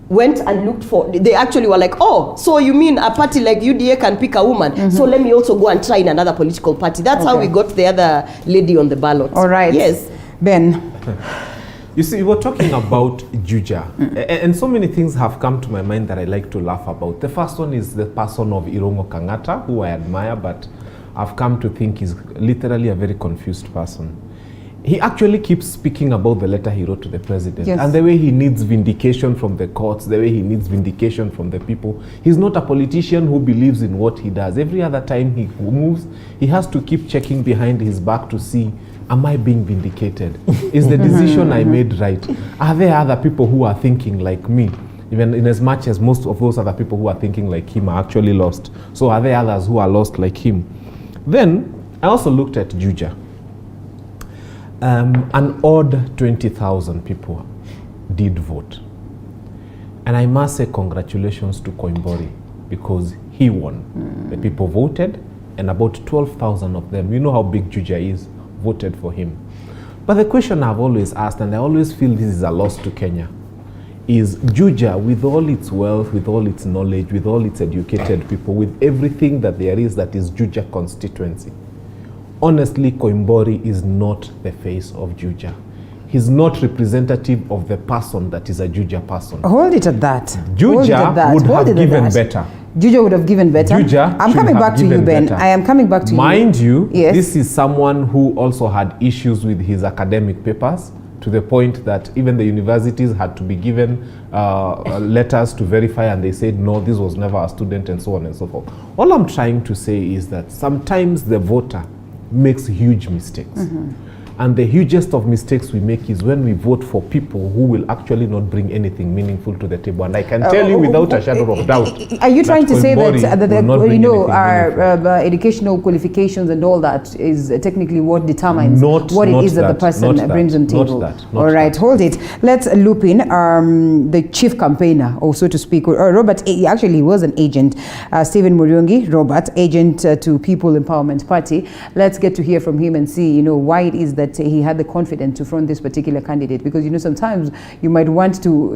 went and looked for. They actually were like, oh, so you mean a party like UDA can pick a woman? So let me also go and try in another political party. That's how we got the other lady on the ballot. All right. Yes. Ben. You see, we were talking about Juja, and so many things have come to my mind that I like to laugh about. The first one is the person of Irungo Kangata, who I admire, but I've come to think is literally a very confused person. He actually keeps speaking about the letter he wrote to the president and the way he needs vindication from the courts, the way he needs vindication from the people. He's not a politician who believes in what he does. Every other time he moves, he has to keep checking behind his back to see, am I being vindicated? Is the decision I made right? Are there other people who are thinking like me? Even in as much as most of those other people who are thinking like him are actually lost. So are there others who are lost like him? Then I also looked at Juja. An odd 20,000 people did vote. And I must say congratulations to Koimburi because he won. The people voted and about 12,000 of them, you know how big Juja is, voted for him. But the question I've always asked, and I always feel this is a loss to Kenya, is Juja, with all its wealth, with all its knowledge, with all its educated people, with everything that there is that is Juja constituency, honestly, Koimburi is not the face of Juja. He's not representative of the person that is a Juja person. Hold it at that. Juja would have given better. Juja would have given better. I'm coming back to you, Ben. I am coming back to you. Mind you, this is someone who also had issues with his academic papers, to the point that even the universities had to be given letters to verify, and they said, no, this was never a student, and so on and so forth. All I'm trying to say is that sometimes the voter makes huge mistakes. And the hugest of mistakes we make is when we vote for people who will actually not bring anything meaningful to the table. And I can tell you without a shadow of doubt. Are you trying to say that our educational qualifications and all that is technically what determines what it is that the person brings on the table? All right, hold it. Let's loop in the chief campaigner, or so to speak, Robert. Actually, he was an agent. Stephen Muriungi, Robert, agent to People Empowerment Party. Let's get to hear from him and see, why it is that he had the confidence to front this particular candidate, because sometimes you might want to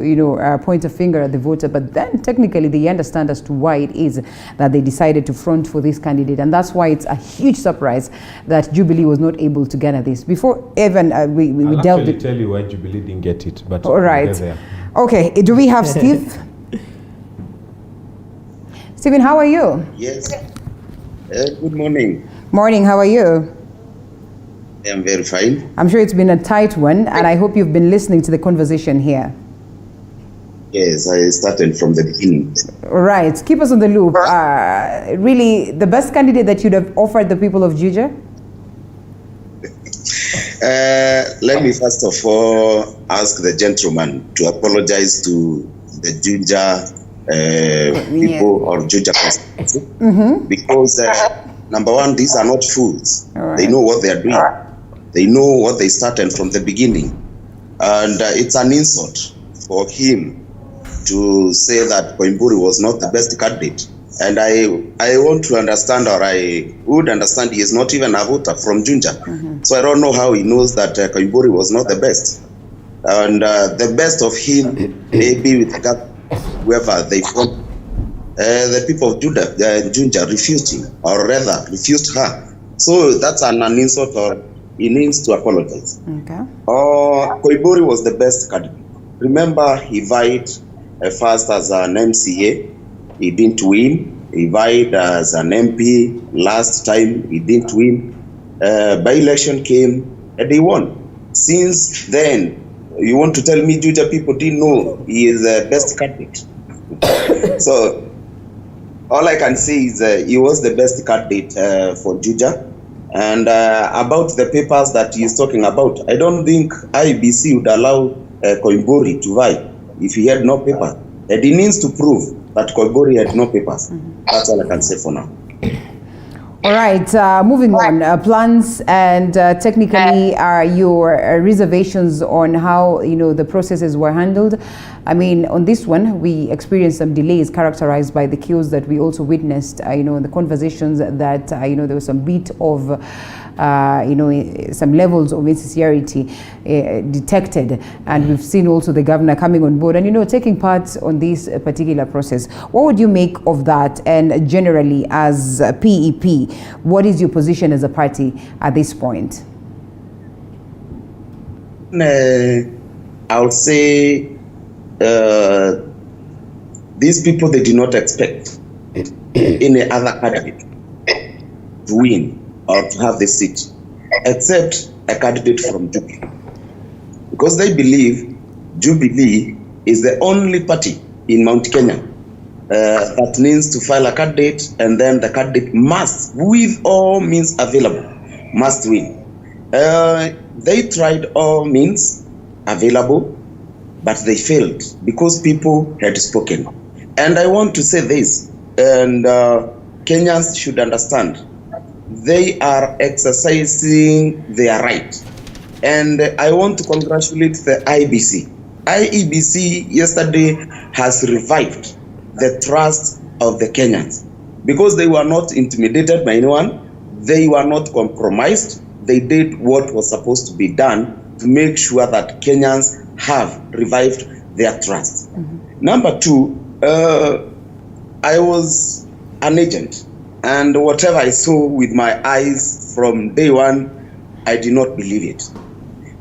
point a finger at the voter, but then technically they understand as to why it is that they decided to front for this candidate, and that's why it's a huge surprise that Jubilee was not able to garner this. Before even we delved. I'll tell you why Jubilee didn't get it, but all right. Okay, do we have Steve? Stephen, how are you? Yes. Good morning. Morning. How are you? I'm very fine. I'm sure it's been a tight one, and I hope you've been listening to the conversation here. Yes, I started from the beginning. Right. Keep us on the loop. Really, the best candidate that you'd have offered the people of Juja? Let me first of all ask the gentleman to apologize to the Juja people or Juja constituency, because number one, these are not fools. They know what they are doing. They know what they started from the beginning. And it's an insult for him to say that Koimburi was not the best candidate. And I want to understand, or I would understand, he is not even a voter from Juja. So I don't know how he knows that Koimburi was not the best. And the best of him, maybe with whoever they fought, the people of Juja refused him, or rather refused her. So that's an insult, or he needs to apologize. Okay. Koimburi was the best candidate. remember he vied first as an MCA, he didn't win. He vied as an MP last time, he didn't win. By-election came and he won. Since then, you want to tell me Juja people didn't know he is the best candidate? So all I can say is he was the best candidate for Juja. And about the papers that he is talking about, I don't think IBC would allow Koimburi to vie if he had no paper. And he needs to prove that Koimburi had no papers. That's all I can say for now. All right, moving on. Plans and technically your reservations on how the processes were handled. I mean, on this one, we experienced some delays characterized by the queues that we also witnessed. In the conversations that there was some bit of some levels of insincerity detected, and we've seen also the governor coming on board and taking part on this particular process. What would you make of that? And generally, as a PEP, what is your position as a party at this point? I would say these people, they did not expect any other candidate to win or to have the seat, except a candidate from Jubilee. Because they believe Jubilee is the only party in Mount Kenya that needs to file a candidate, and then the candidate must, with all means available, must win. They tried all means available, but they failed because people had spoken. And I want to say this, and Kenyans should understand, they are exercising their right. And I want to congratulate the IBC. IEBC yesterday has revived the trust of the Kenyans because they were not intimidated by anyone. They were not compromised. They did what was supposed to be done to make sure that Kenyans have revived their trust. Number two, I was an agent, and whatever I saw with my eyes from day one, I did not believe it.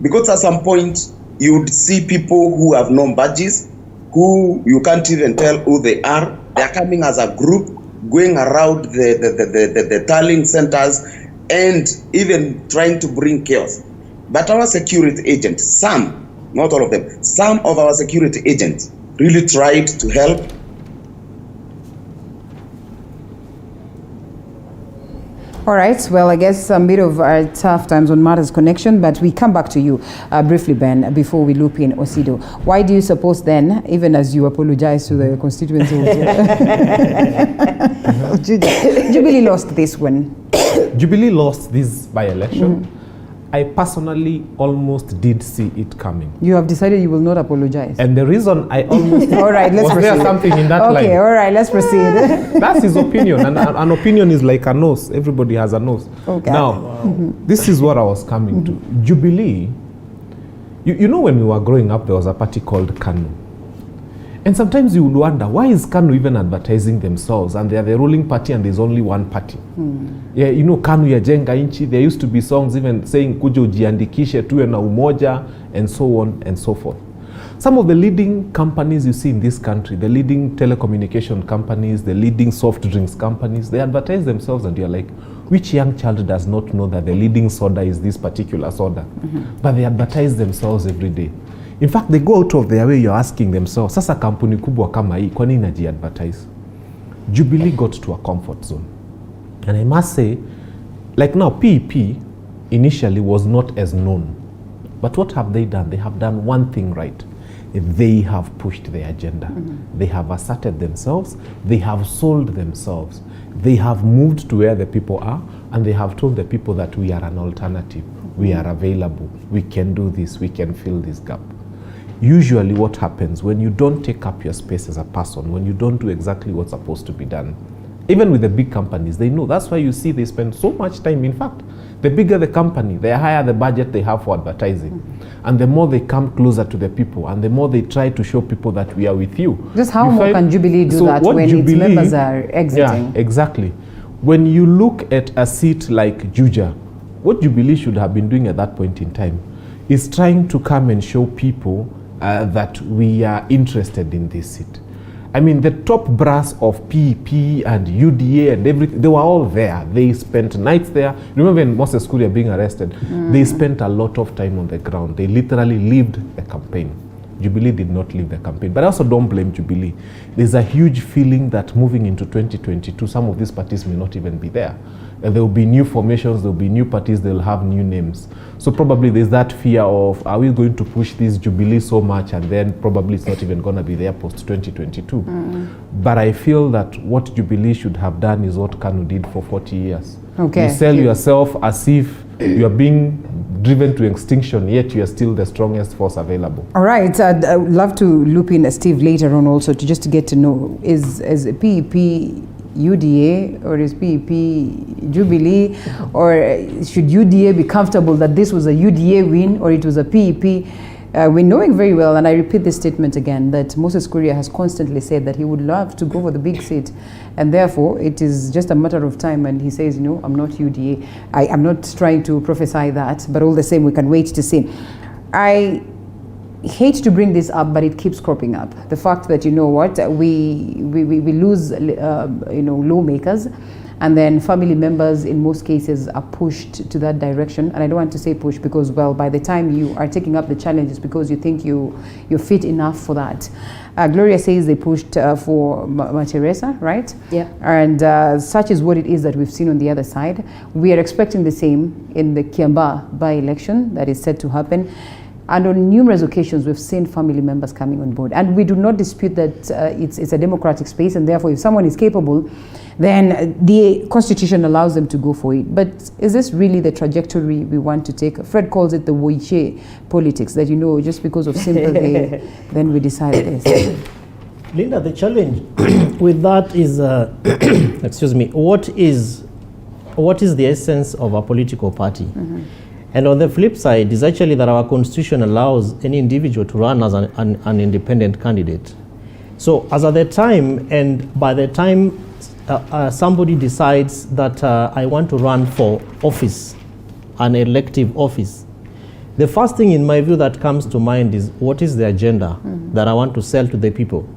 Because at some point, you would see people who have no badges, who you can't even tell who they are. They are coming as a group, going around the tallying centers and even trying to bring chaos. But our security agents, some, not all of them, some of our security agents really tried to help. All right, well, I guess a bit of tough times on matters connection, but we come back to you briefly, Ben, before we loop in Osido. Why do you suppose then, even as you apologize to the constituents Jubilee lost this one? Jubilee lost this by-election. I personally almost did see it coming. You have decided you will not apologize. And the reason I almost... All right, let's proceed. Was there something in that line? Okay, all right, let's proceed. That's his opinion. And an opinion is like a nose. Everybody has a nose. Okay. Now, this is what I was coming to. Jubilee, you know when we were growing up, there was a party called KANU. And sometimes you would wonder, why is KANU even advertising themselves? And they are the ruling party and there's only one party. Yeah, you know, KANU ya jenga inchi. There used to be songs even saying, kuja ujiandikishe tuwe na umoja, and so on and so forth. Some of the leading companies you see in this country, the leading telecommunication companies, the leading soft drinks companies, they advertise themselves and you're like, which young child does not know that the leading soda is this particular soda? But they advertise themselves every day. In fact, they go out of their way, you're asking themselves, sasa kampuni kubwa kama hii, kwa nini inaji-advertise? Jubilee got to a comfort zone. And I must say, like now, PEP initially was not as known. But what have they done? They have done one thing right. They have pushed their agenda. They have asserted themselves. They have sold themselves. They have moved to where the people are, and they have told the people that we are an alternative. We are available. We can do this. We can fill this gap. Usually what happens when you don't take up your space as a person, when you don't do exactly what's supposed to be done, even with the big companies, they know. That's why you see they spend so much time. In fact, the bigger the company, the higher the budget they have for advertising. And the more they come closer to the people, and the more they try to show people that we are with you. Just how more can Jubilee do that when its members are exiting? Yeah, exactly. When you look at a seat like Juja, what Jubilee should have been doing at that point in time is trying to come and show people that we are interested in this seat. I mean, the top brass of PEP and UDA and everything, they were all there. They spent nights there. Remember when Moses Kuria being arrested, they spent a lot of time on the ground. They literally lived the campaign. Jubilee did not leave the campaign. But I also don't blame Jubilee. There's a huge feeling that moving into 2022, some of these parties may not even be there. There will be new formations, there will be new parties, they'll have new names. So probably there's that fear of, are we going to push this Jubilee so much and then probably it's not even going to be there post-2022. But I feel that what Jubilee should have done is what KANU did for 40 years. Okay. You sell yourself as if you are being driven to extinction, yet you are still the strongest force available. All right, I'd love to loop in Steve later on also to get to know, is PEP UDA or is PEP Jubilee, or should UDA be comfortable that this was a UDA win or it was a PEP win, knowing very well, and I repeat this statement again, that Moses Kuria has constantly said that he would love to go for the big seat, and therefore it is just a matter of time, and he says, no, I'm not UDA. I'm not trying to prophesy that, but all the same, we can wait to see. I hate to bring this up, but it keeps cropping up. The fact that, you know what, we lose, lawmakers, and then family members in most cases are pushed to that direction. And I don't want to say push because, well, by the time you are taking up the challenges because you think you're fit enough for that. Gloria says they pushed for Teresa, right? Yeah. And such is what it is that we've seen on the other side. We are expecting the same in the Kiambaa by-election that is set to happen. And on numerous occasions, we've seen family members coming on board. And we do not dispute that it's a democratic space, and therefore if someone is capable, then the Constitution allows them to go for it. But is this really the trajectory we want to take? Fred calls it the Woiche politics, that, you know, just because of sympathy, then we decide this. Linda, the challenge with that is, excuse me, what is the essence of a political party? And on the flip side is actually that our Constitution allows any individual to run as an independent candidate. So as at the time, and by the time somebody decides that I want to run for office, an elective office, the first thing in my view that comes to mind is what is the agenda that I want to sell to the people.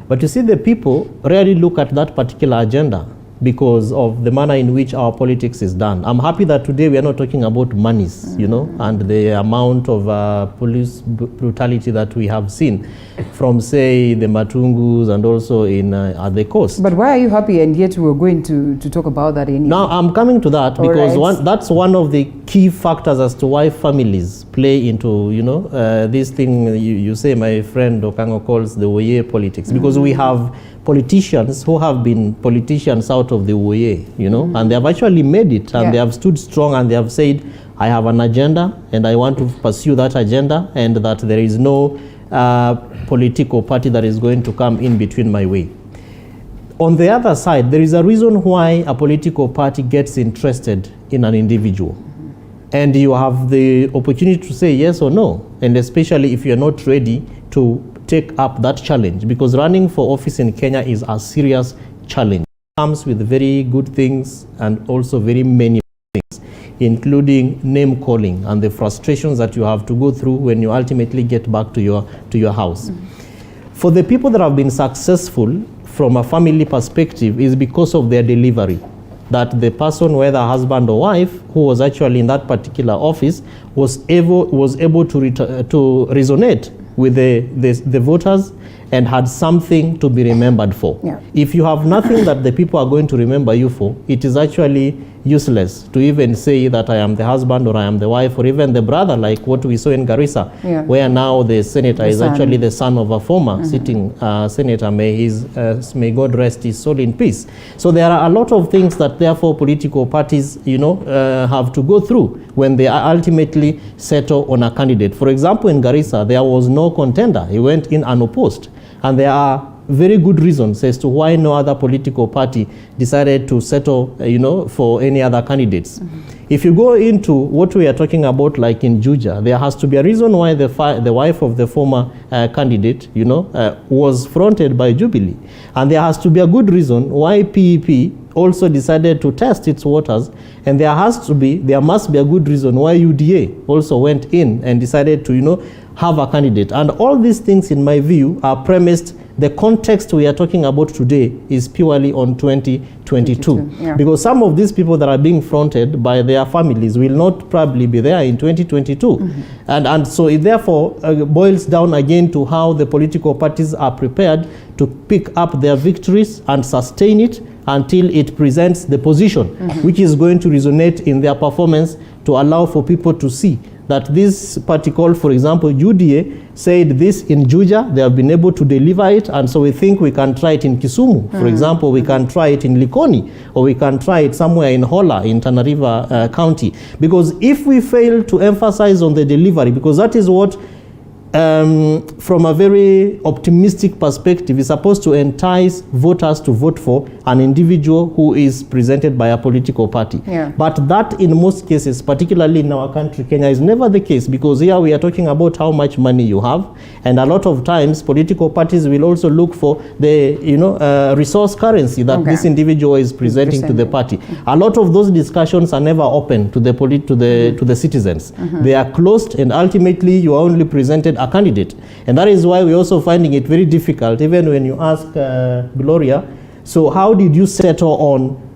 But you see, the people rarely look at that particular agenda because of the manner in which our politics is done. I'm happy that today we are not talking about monies, you know, and the amount of police brutality that we have seen from, say, the Matungus and also in at the coast. But why are you happy and yet we're going to talk about that anyway? Now, I'm coming to that because that's one of the key factors as to why families play into, you know, this thing you say, my friend Okango calls the Oye politics, because we have politicians who have been politicians out of the Oye, you know, and they have actually made it, and they have stood strong, and they have said, I have an agenda and I want to pursue that agenda, and that there is no political party that is going to come in between my way. On the other side, there is a reason why a political party gets interested in an individual. And you have the opportunity to say yes or no, and especially if you're not ready to take up that challenge, because running for office in Kenya is a serious challenge. It comes with very good things and also very many things, including name calling and the frustrations that you have to go through when you ultimately get back to your house. For the people that have been successful from a family perspective is because of their delivery, that the person, whether husband or wife, who was actually in that particular office was able to resonate with the voters and had something to be remembered for. If you have nothing that the people are going to remember you for, it is actually useless to even say that I am the husband or I am the wife or even the brother, like what we saw in Garissa, where now the senator is actually the son of a former sitting senator. May God rest his soul in peace. So there are a lot of things that therefore political parties, you know, have to go through when they ultimately settle on a candidate. For example, in Garissa, there was no contender. He went in unopposed. And there are very good reasons as to why no other political party decided to settle, you know, for any other candidates. If you go into what we are talking about, like in Juja, there has to be a reason why the wife of the former candidate, you know, was fronted by Jubilee. And there has to be a good reason why PEP also decided to test its waters, and there must be a good reason why UDA also went in and decided to, have a candidate. And all these things, in my view, are premised. The context we are talking about today is purely on 2022. Yeah. Because some of these people that are being fronted by their families will not probably be there in 2022. And so it therefore boils down again to how the political parties are prepared to pick up their victories and sustain it until it presents the position which is going to resonate in their performance, to allow for people to see that this party called, for example, UDA, said this in Juja, they have been able to deliver it, and so we think we can try it in Kisumu. For example, we can try it in Likoni, or we can try it somewhere in Hola, in Tana River County. Because if we fail to emphasize on the delivery, because that is what, from a very optimistic perspective, is supposed to entice voters to vote for an individual who is presented by a political party. Yeah. But that, in most cases, particularly in our country, Kenya, is never the case, because here we are talking about how much money you have, and a lot of times political parties will also look for the resource currency that this individual is presenting to the party. A lot of those discussions are never open to the citizens. They are closed, and ultimately you are only presented a candidate. And that is why we're also finding it very difficult, even when you ask Gloria, so how did you settle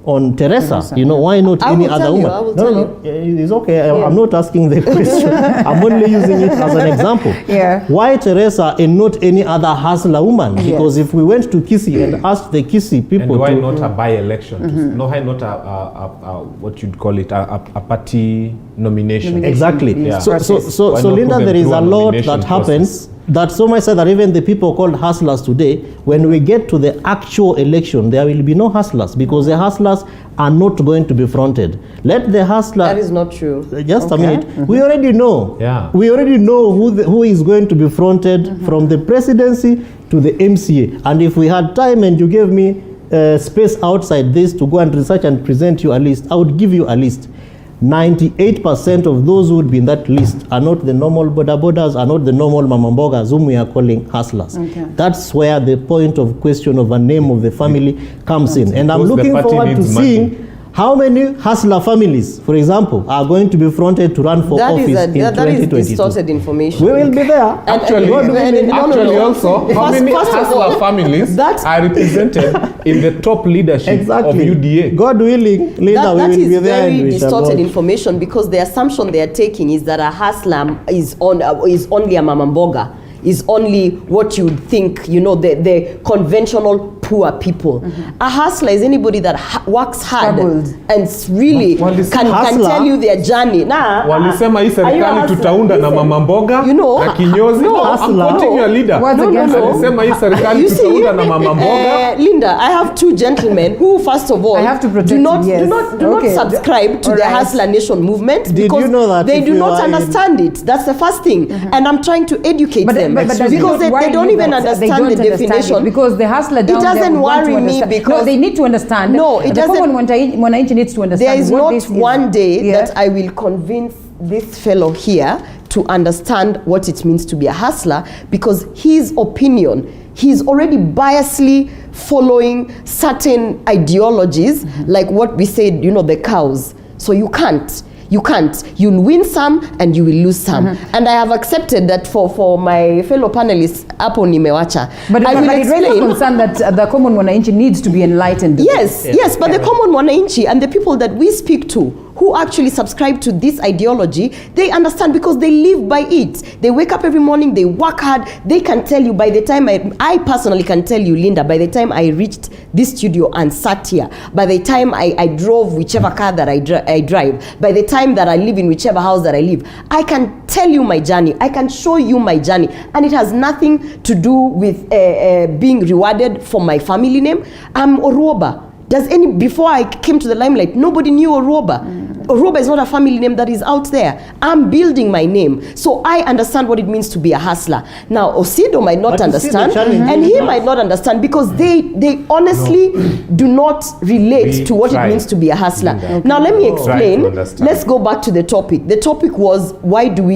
on Teresa? Why not any other woman? I will tell you. It's okay. I'm not asking the question. I'm only using it as an example. Yeah. Why Teresa and not any other hustler woman? Because if we went to Kisii and asked the Kisii people, and why not a by-election? No, why not a what you'd call it, a party nomination? Exactly. Yeah. So Linda, there is a lot that happens. That's so much so that even the people called hustlers today, when we get to the actual election, there will be no hustlers, because the hustlers are not going to be fronted. Let the hustler... That is not true. Just a minute. We already know. Yeah. We already know who is going to be fronted from the presidency to the MCA. And if we had time and you gave me space outside this to go and research and present you a list, I would give you a list. 98% of those who would be in that list are not the normal bodas, are not the normal mamambogas whom we are calling hustlers. That's where the point of question of a name of the family comes in. And I'm looking forward to seeing how many hustler families, for example, are going to be fronted to run for office in 2022. That is distorted information. We will be there. Actually, also, how many hustler families are represented in the top leadership of UDA? God willing, Linda, we will be there. That is very distorted information, because the assumption they are taking is that a hustler is only a mamamboga, is only what you would think, the conventional poor people. A hustler is anybody that works hard and really can tell you their journey. Walisema hii serikali tutaunda na mama mboga na kinyozi. I'm quoting your leader. Walisema hii serikali tutaunda na mama mboga. Linda, I have two gentlemen who, first of all, do not subscribe to the Hustler Nation movement, because they do not understand it. That's the first thing. And I'm trying to educate them, because they don't even understand the definition. Because the hustler down there doesn't worry me, because they need to understand. No, it doesn't. The common Mwananchi needs to understand. There is not one day that I will convince this fellow here to understand what it means to be a hustler, because his opinion, he's already biasly following certain ideologies, like what we said, the cows. So you can't. You'll win some and you will lose some. And I have accepted that for my fellow panelists, hapo nimewacha. But I will it really concerned that the common Mwananchi needs to be enlightened. Yes, but the common Mwananchi and the people that we speak to, who actually subscribe to this ideology, they understand, because they live by it. They wake up every morning, they work hard. They can tell you, by the time I personally can tell you, Linda, by the time I reached this studio and sat here, by the time I drove whichever car that I drive, by the time that I live in whichever house that I live, I can tell you my journey. I can show you my journey. And it has nothing to do with being rewarded for my family name. I'm Oroba. Before I came to the limelight, nobody knew Oroba. Oroba is not a family name that is out there. I'm building my name. So I understand what it means to be a hustler. Now, Osido might not understand, and he might not understand, because they honestly do not relate to what it means to be a hustler. Now, let me explain. Let's go back to the topic. The topic was, why do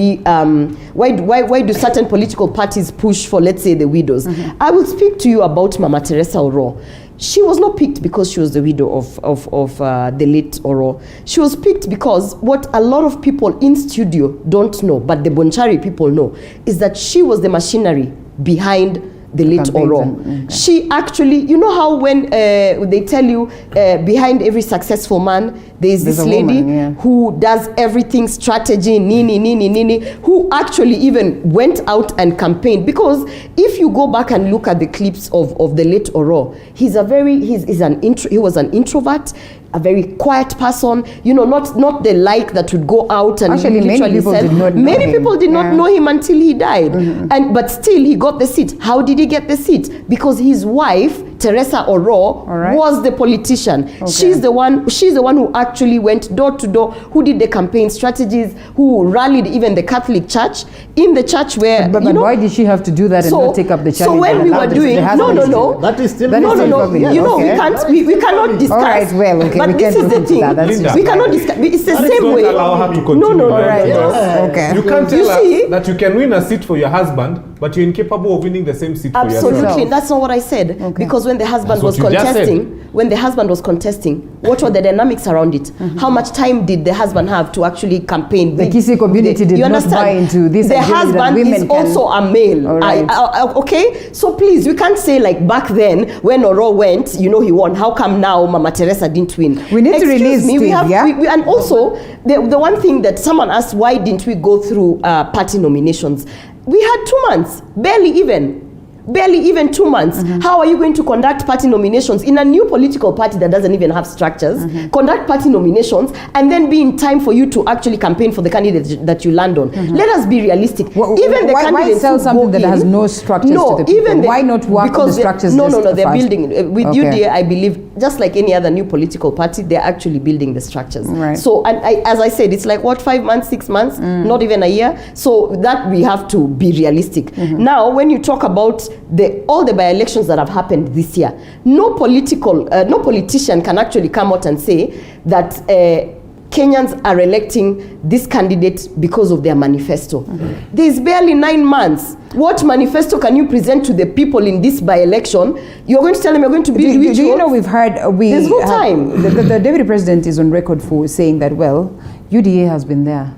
certain political parties push for, let's say, the widows? I will speak to you about Mama Teresa Oro. she was not picked because she was the widow of the late Oro. She was picked because what a lot of people in studio don't know, but the Bonchari people know, is that she was the machinery behind the late Oro. She actually, you know how when they tell you behind every successful man, there's this lady who does everything, strategy, nini, who actually even went out and campaigned. Because if you go back and look at the clips of the late Oro, he was an introvert, a very quiet person, you know, not the like that would go out and actually many people did not know him until he died. But still he got the seat. How did he get the seat? Because his wife, Teresa Oro, was the politician. She's the one who actually went door to door, who did the campaign strategies, who rallied even the Catholic Church, in the church where, but why did she have to do that and not take up the challenge? So when we were doing, that is still you know, we cannot discuss. All right, well, okay, but this is the thing. We cannot discuss. It's the same way. Allow her to continue. You can't tell us that you can win a seat for your husband, but you're incapable of winning the same seat for yourself. Absolutely, that's not what I said. Because when the husband was contesting, what were the dynamics around it? How much time did the husband have to actually campaign? The Kisi community did not buy into this. The husband is also a male. Okay, so please, we can't say like back then when Oro went, you know, he won. How come now Mama Teresa didn't win? We need to release Steve, and also the one thing that someone asked, why didn't we go through party nominations? We had 2 months, barely even 2 months. How are you going to conduct party nominations in a new political party that doesn't even have structures? Conduct party nominations and then be in time for you to actually campaign for the candidate that you land on. Let us be realistic. Even the candidates sell something that has no structures to the people? Why not work on the structures? No, they're building. With UDA, I believe, just like any other new political party, they're actually building the structures. So, and as I said, it's like, what, 5 months, 6 months, not even a year? So that we have to be realistic. Now, when you talk about all the by-elections that have happened this year, no politician can actually come out and say that Kenyans are electing this candidate because of their manifesto. There's barely 9 months. What manifesto can you present to the people in this by-election? You're going to tell them you're going to build do you know, we've heard... There's no time. The deputy president is on record for saying that, well, UDA has been there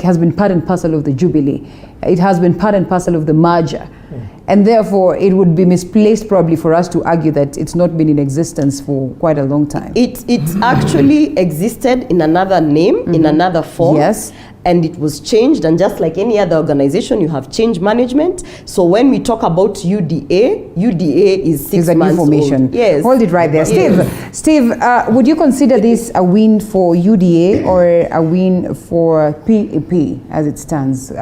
has been part and parcel of the Jubilee. It has been part and parcel of the merger. And therefore, it would be misplaced probably for us to argue that it's not been in existence for quite a long time. It actually existed in another name, in another form. Yes. And it was changed, and just like any other organization, you have change management. So when we talk about UDA is 6 months old. Yes. Hold it right there. Steve, would you consider this a win for UDA or a win for PEP as it stands?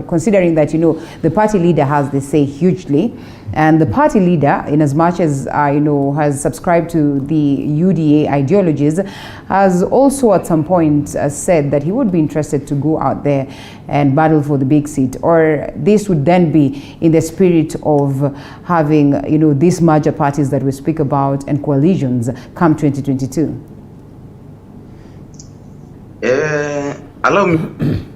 Considering that, you know, the party leader has the say hugely, and the party leader, in as much as has subscribed to the UDA ideologies, has also at some point said that he would be interested to go out there and battle for the big seat. Or this would then be in the spirit of having, these merger parties that we speak about and coalitions come 2022. Allow me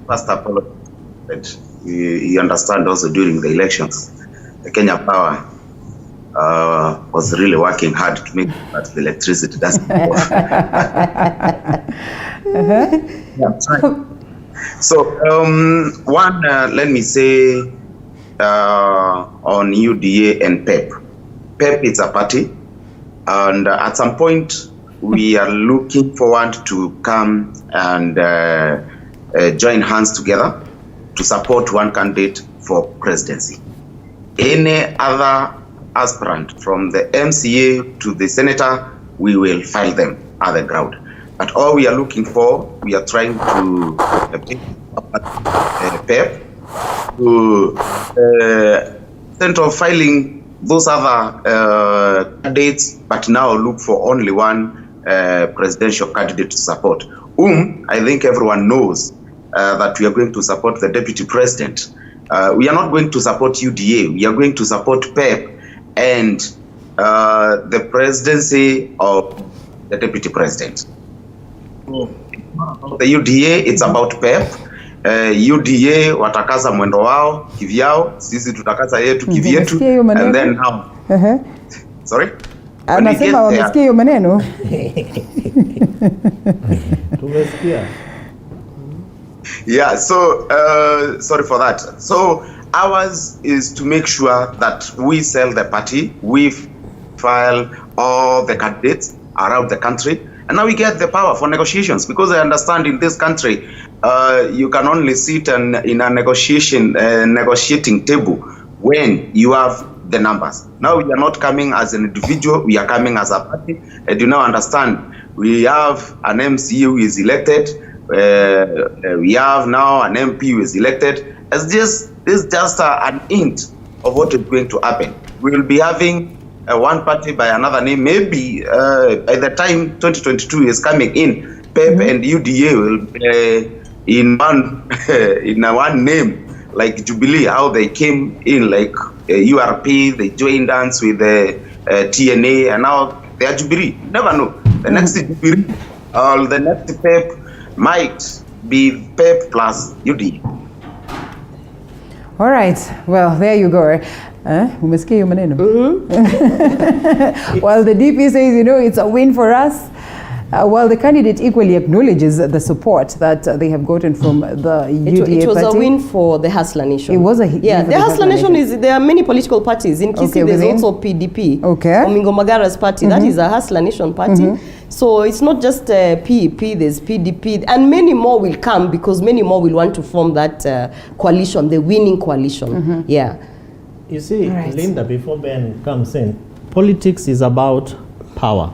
first apologize. You understand also during the elections, the Kenya Power was really working hard to make sure that the electricity doesn't go off. So, let me say on UDA and PEP. PEP is a party, and at some point we are looking forward to come and join hands together to support one candidate for presidency. Any other aspirant from the MCA to the senator, we will file them at the ground. But all we are looking for, we are trying to pick up PEP to instead of filing those other candidates, but now look for only one presidential candidate to support, whom I think everyone knows that we are going to support the deputy president. We are not going to support UDA. We are going to support PEP and the presidency of the deputy president. The UDA, it's about PEP. UDA watakaza mwendo wao kivyao, sisi tutakaza yetu kivyetu, and then now. Sorry? Anasema wamesikia hiyo maneno. Tumesikia. Yeah, so sorry for that. So ours is to make sure that we sell the party, we file all the candidates around the country, and now we get the power for negotiations, because I understand in this country you can only sit in a negotiating table when you have the numbers. Now we are not coming as an individual, we are coming as a party. And you now understand, we have an MC who is elected, we have now an MP who is elected. It's just an hint of what is going to happen. We will be having one party by another name. Maybe by the time 2022 is coming in, PEP and UDA will be in one name, like Jubilee, how they came in, like URP, they joined hands with the TNA, and now they are Jubilee. Never know. The next Jubilee or the next PEP might be PEP plus UDA. All right. Well, there you go. Umesikia hiyo maneno? While the DP says, it's a win for us, while the candidate equally acknowledges the support that they have gotten from the UDA It was party. a win for the Hustler Nation. It was a the Hustler Nation is, there are many political parties. In Kisii, there's also PDP. Okay. Omingo Magara's party. That is a Hustler Nation party. So it's not just PEP, there's PDP, and many more will come, because many more will want to form that coalition, the winning coalition. Yeah. You see, Linda, before Ben comes in, politics is about power.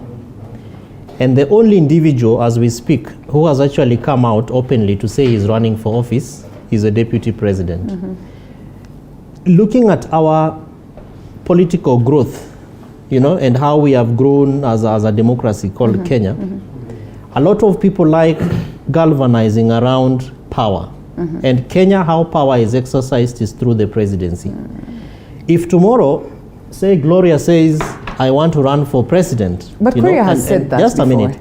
And the only individual, as we speak, who has actually come out openly to say he's running for office is a deputy president. Looking at our political growth, and how we have grown as a democracy called Kenya, a lot of people like galvanizing around power. And Kenya, how power is exercised is through the presidency. If tomorrow, say Gloria says, I want to run for president. But Gloria has said that just before. a minute.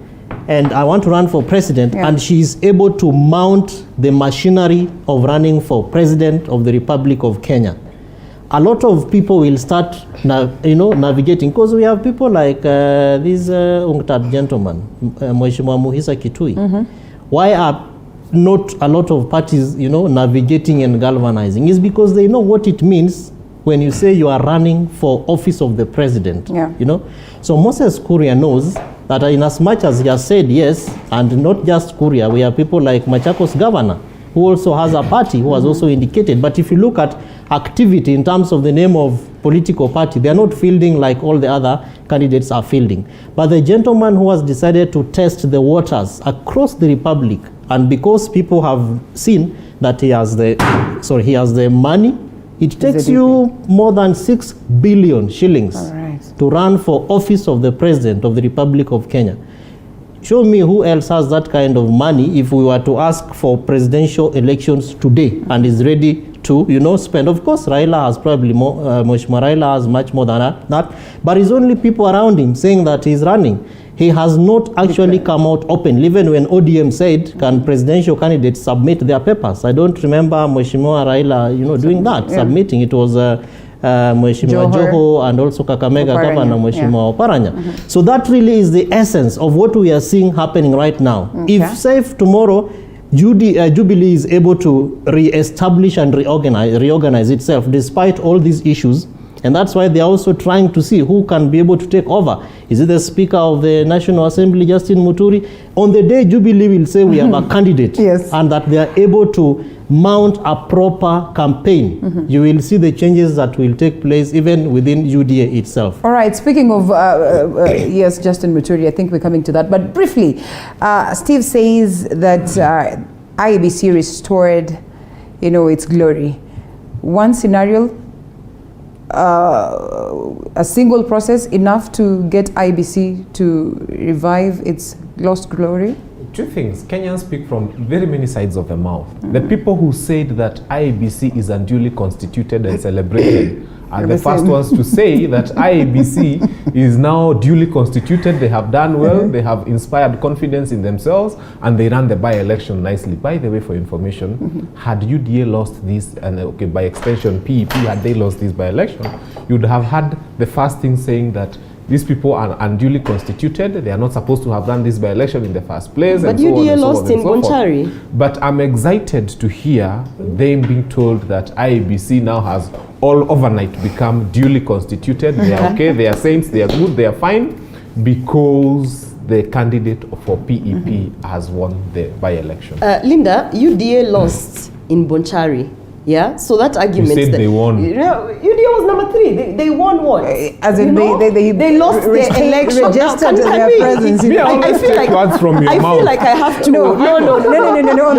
And I want to run for president, and she is able to mount the machinery of running for president of the Republic of Kenya. A lot of people will start navigating, because we have people like this UNCTAD gentleman, Mheshimiwa Muhisa Kitui. Why are not a lot of parties, navigating and galvanizing? Is because they know what it means when you say you are running for office of the president. So Moses Kuria knows that in as much as he has said yes, and not just Kuria, we have people like Machakos governor, who also has a party, who has also indicated. But if you look at activity in terms of the name of political party, they are not fielding like all the other candidates are fielding. But the gentleman who has decided to test the waters across the Republic, and because people have seen that he has the money, it takes you more than 6 billion shillings to run for office of the president of the Republic of Kenya. Show me who else has that kind of money if we were to ask for presidential elections today and is ready to, spend. Of course, Raila has probably more, Mheshimiwa Raila has much more than that, but it's only people around him saying that he's running. He has not actually come out openly, even when ODM said, can presidential candidates submit their papers? I don't remember Mheshimiwa Raila, doing that, submitting. It was Mheshimiwa Joho and also Kakamega Governor Mheshimiwa Oparanya. So that really is the essence of what we are seeing happening right now. If, say, tomorrow, Jubilee is able to re-establish and reorganize itself despite all these issues, and that's why they are also trying to see who can be able to take over. Is it the Speaker of the National Assembly, Justin Muturi? On the day Jubilee will say we have a candidate, and that they are able to mount a proper campaign, you will see the changes that will take place even within UDA itself. All right, speaking of, yes, Justin Muturi, I think we're coming to that. But briefly, Steve says that IEBC restored, its glory. One scenario, a single process enough to get IEBC to revive its lost glory? Two things. Kenyans speak from very many sides of the mouth. The people who said that IEBC is unduly constituted and celebrated are the first ones to say that IEBC is now duly constituted, they have done well, they have inspired confidence in themselves, and they ran the by-election nicely. By the way, for information, had UDA lost this, and by extension PEP, had they lost this by-election, you'd have had the first thing saying that these people are unduly constituted. They are not supposed to have done this by-election in the first place. But and so UDA on and so lost on in and so forth. Bonchari. But I'm excited to hear them being told that IEBC now has all overnight become duly constituted. They are okay, they are saints, they are good, they are fine, because the candidate for PEP has won the by-election. Linda, UDA lost in Bonchari. Yeah, so that argument. You said they won. You know, UDA was number 3. They won what? As in they lost their election. Registered their presence. I feel like words from your I mouth. feel like I have to. No. On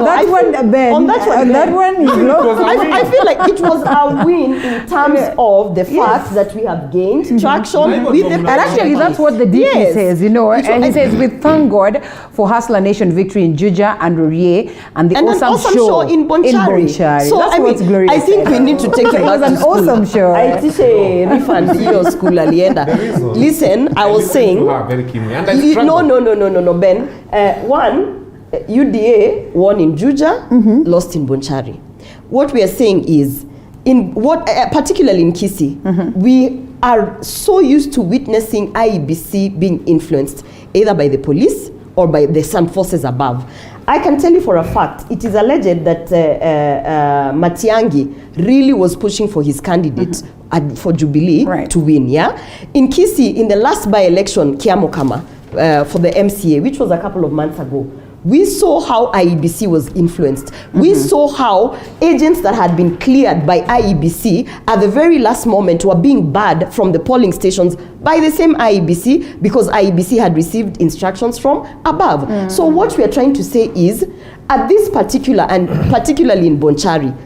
that one, Ben. On that one, you lost. I feel like it was a win in terms of the fact that we have gained traction with the. And actually, that's what the DP says. You know, and he says, "We thank God for Hustler Nation victory in Juja and Rorie and the awesome show in Bonchari." So that's I think we need to take it back. It was an awesome show. I teach a refund your school alienda. Listen, I was saying. Very keenly. And I No, Ben. UDA won in Juja, lost in Bonchari. What we are saying is, particularly in Kisii, we are so used to witnessing IEBC being influenced either by the police or by the armed forces above. I can tell you for a fact, it is alleged that Matiang'i really was pushing for his candidate for Jubilee to win, yeah? In Kisii, in the last by-election, Kiamokama, for the MCA, which was a couple of months ago, we saw how IEBC was influenced. We saw how agents that had been cleared by IEBC at the very last moment were being barred from the polling stations by the same IEBC because IEBC had received instructions from above. So what we are trying to say is, at this particularly in Bonchari,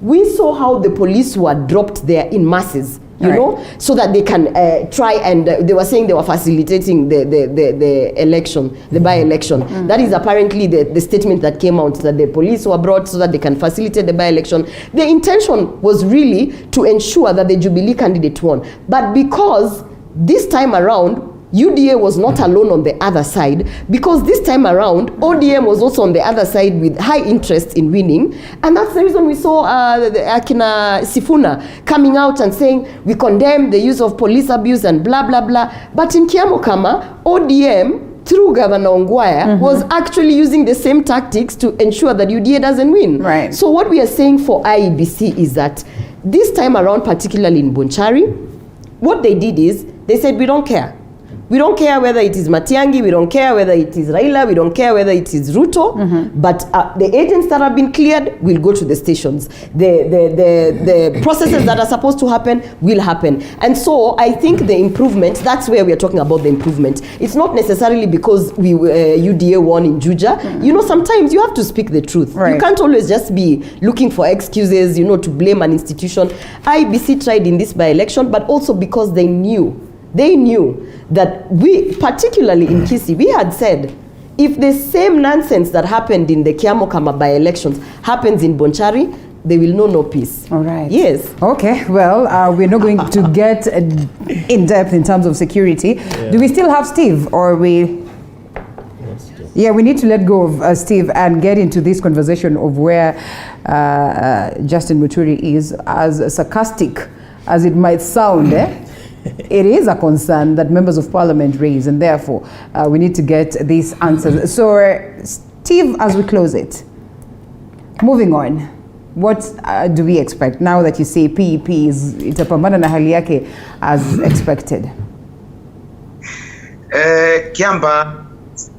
we saw how the police were dropped there in masses. You know, so that they can try and they were saying they were facilitating the election, the by-election. That is apparently the statement that came out, that the police were brought so that they can facilitate the by-election. The intention was really to ensure that the Jubilee candidate won. But because this time around, UDA was not alone on the other side, because this time around, ODM was also on the other side with high interest in winning. And that's the reason we saw Akina Sifuna coming out and saying, we condemn the use of police abuse and blah, blah, blah. But in Kiamokama, ODM, through Governor Ongwaya, was actually using the same tactics to ensure that UDA doesn't win. So what we are saying for IEBC is that this time around, particularly in Bonchari, what they did is, they said, we don't care. We don't care whether it is Matiang'i, we don't care whether it is Raila, we don't care whether it is Ruto, but the agents that have been cleared will go to the stations. The processes that are supposed to happen will happen. And so I think the improvement, that's where we are talking about the improvement. It's not necessarily because UDA won in Juja. You know, sometimes you have to speak the truth. You can't always just be looking for excuses, you know, to blame an institution. IEBC tried in this by-election, but also because they knew that we, particularly in Kisii, we had said, if the same nonsense that happened in the Kiamokama by-elections happens in Bonchari, they will know no peace. All right. Yes. Okay, well, we're not going to get in depth in terms of security. Do we still have Steve, or we... Yeah, we need to let go of Steve and get into this conversation of where Justin Muturi is. As sarcastic as it might sound, it is a concern that members of parliament raise, and therefore we need to get these answers. So, Steve, as we close it, moving on, what do we expect now that you say PEP is itapambana na hali yake as expected? Kiamba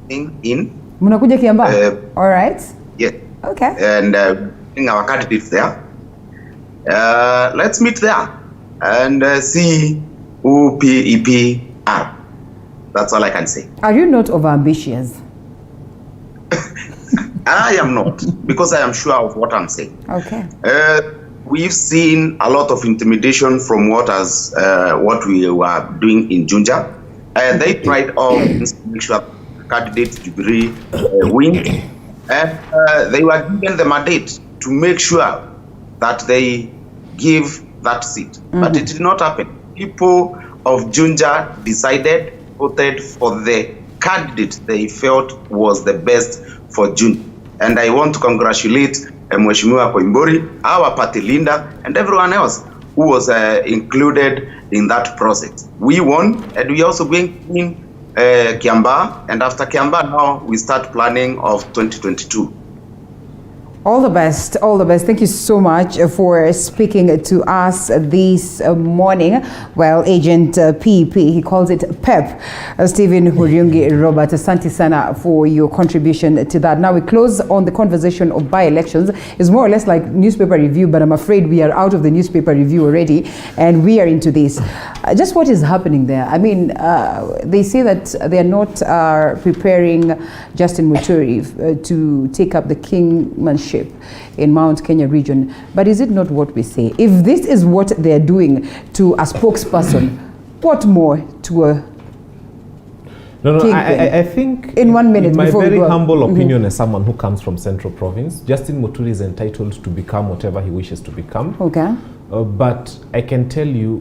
in. Munakuja Kiamba? All right. Yes. Okay. And our candidates there. Let's meet there and see who PEP are. That's all I can say. Are you not overambitious? I am not, because I am sure of what I'm saying. Okay. We've seen a lot of intimidation from what we were doing in Junja. They tried all to make sure candidate Jubilee win, and they were given the mandate to make sure that they give that seat. But it did not happen. People of Junja voted for the candidate they felt was the best for Junja. And I want to congratulate Mheshimiwa Koimburi, our party leader, and everyone else who was included in that process. We won, and we also going in Kiambaa, and after Kiambaa now we start planning of 2022. All the best, all the best. Thank you so much for speaking to us this morning. Well, Agent PEP, he calls it PEP. Stephen Huriungi Robert, asante sana for your contribution to that. Now we close on the conversation of by-elections. It's more or less like newspaper review, but I'm afraid we are out of the newspaper review already, and we are into this. Just what is happening there? I mean, they say that they are not preparing Justin Muturi to take up the kingmanship in Mount Kenya region, but is it not what we say? If this is what they're doing to a spokesperson, what more to a I think in 1 minute, in my before very humble opinion as someone who comes from Central Province, Justin Muturi is entitled to become whatever he wishes to become. Okay. But I can tell you,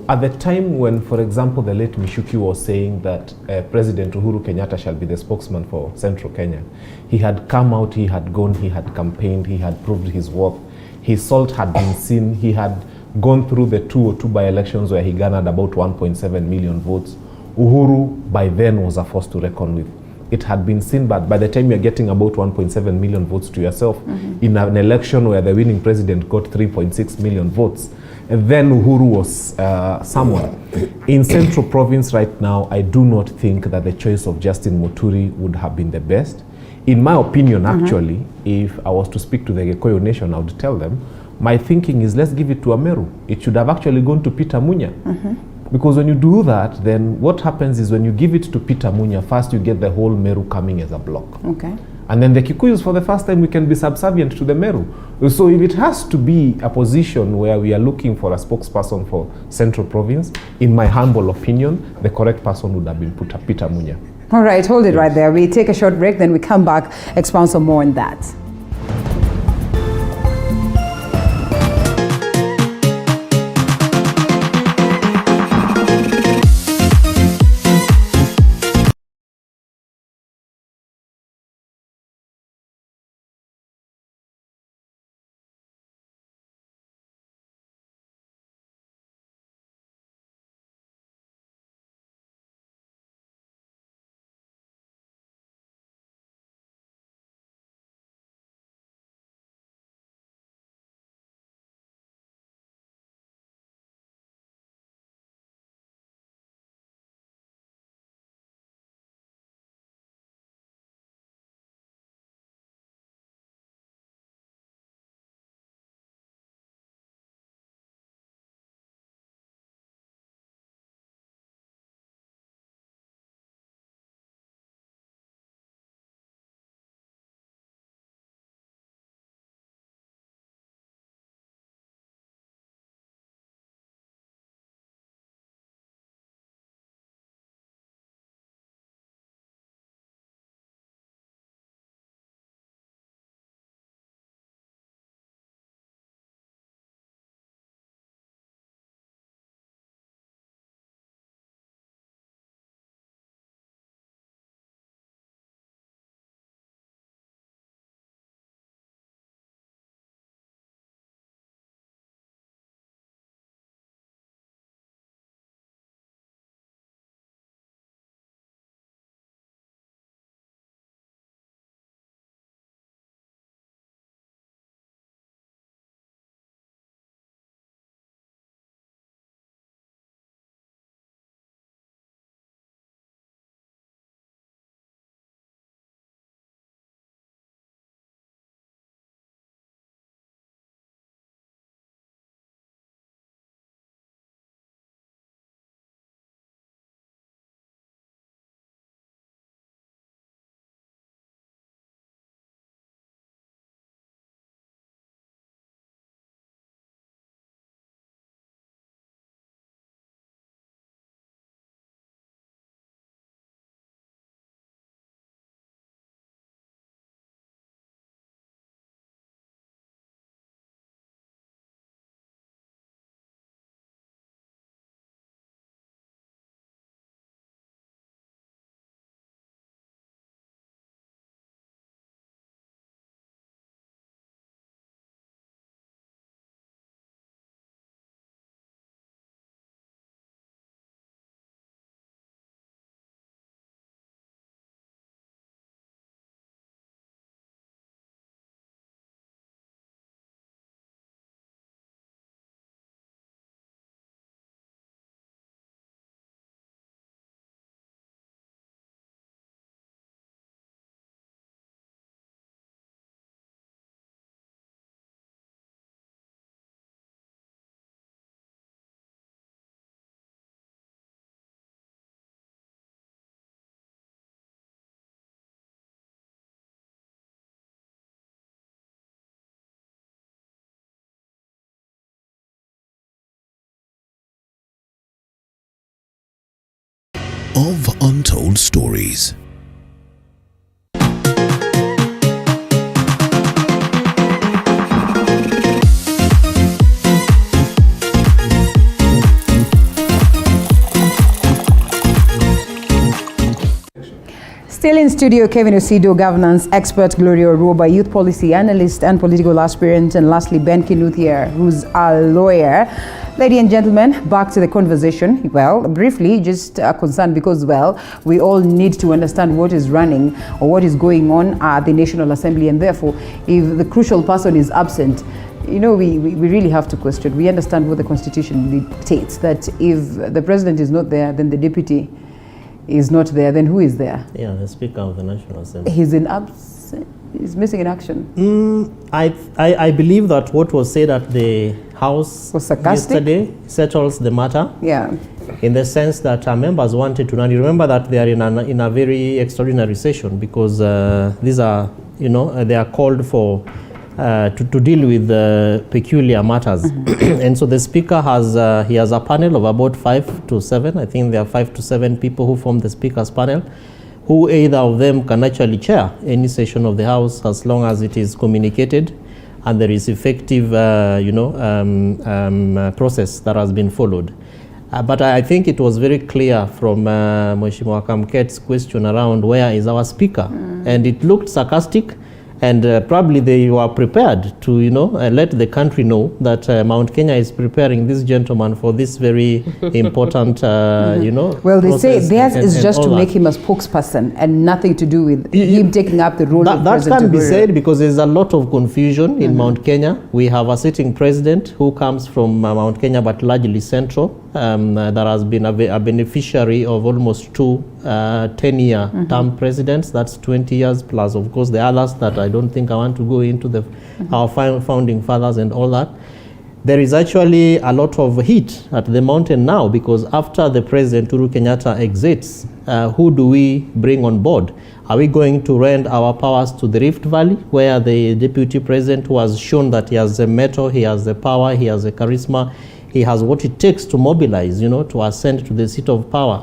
at the time when, for example, the late Mishuki was saying that President Uhuru Kenyatta shall be the spokesman for Central Kenya, he had come out, he had gone, he had campaigned, he had proved his worth, his salt had been seen, he had gone through the 202 by-elections where he garnered about 1.7 million votes. Uhuru, by then, was a force to reckon with. It had been seen, but by the time you're getting about 1.7 million votes to yourself, in an election where the winning president got 3.6 million votes, and then Uhuru was someone. In Central Province right now, I do not think that the choice of Justin Muturi would have been the best. In my opinion, actually, if I was to speak to the Gikuyu nation, I would tell them, my thinking is let's give it to Ameru. It should have actually gone to Peter Munya. Because when you do that, then what happens is when you give it to Peter Munya, first you get the whole Meru coming as a block. Okay. And then the Kikuyus, for the first time, we can be subservient to the Meru. So if it has to be a position where we are looking for a spokesperson for Central Province, in my humble opinion, the correct person would have been Peter Munya. All right, hold it right there. We take a short break, then we come back, expound some more on that. of Untold Stories. Still in studio, Kevin Osido, governance expert, Gloria Oroba, youth policy analyst and political aspirant, and lastly, Ben Kinuthia, who's a lawyer. Ladies and gentlemen, back to the conversation. Well, briefly, just a concern because, well, we all need to understand what is running or what is going on at the National Assembly, and therefore, if the crucial person is absent, you know, we really have to question. We understand what the Constitution dictates, that if the president is not there, then the deputy is not there, then who is there? Yeah, the Speaker of the National Assembly. He's he's missing in action. I believe that what was said at the House yesterday settles the matter. Yeah. In the sense that our members wanted to know. You remember that they are in a very extraordinary session because these are, you know, they are called for to deal with peculiar matters. And so the Speaker has he has a panel of about 5 to 7. I think there are 5 to 7 people who form the Speaker's panel, who either of them can actually chair any session of the House as long as it is communicated and there is effective process that has been followed. But I think it was very clear from Mheshimiwa Kamket's question around where is our Speaker, and it looked sarcastic. And probably they were prepared to, let the country know that Mount Kenya is preparing this gentleman for this very important, Well, they say theirs is just to make him a spokesperson and nothing to do with him taking up the role of president. That can be said because there's a lot of confusion in Mount Kenya. We have a sitting president who comes from Mount Kenya, but largely central, that has been a beneficiary of almost 2 10-year term presidents. That's 20 years plus, of course, the others that I don't think I want to go into our founding fathers and all that. There is actually a lot of heat at the mountain now because after the President Uhuru Kenyatta exits, who do we bring on board? Are we going to rend our powers to the Rift Valley, where the deputy president who has shown that he has the mettle, he has the power, he has the charisma, he has what it takes to mobilize, to ascend to the seat of power?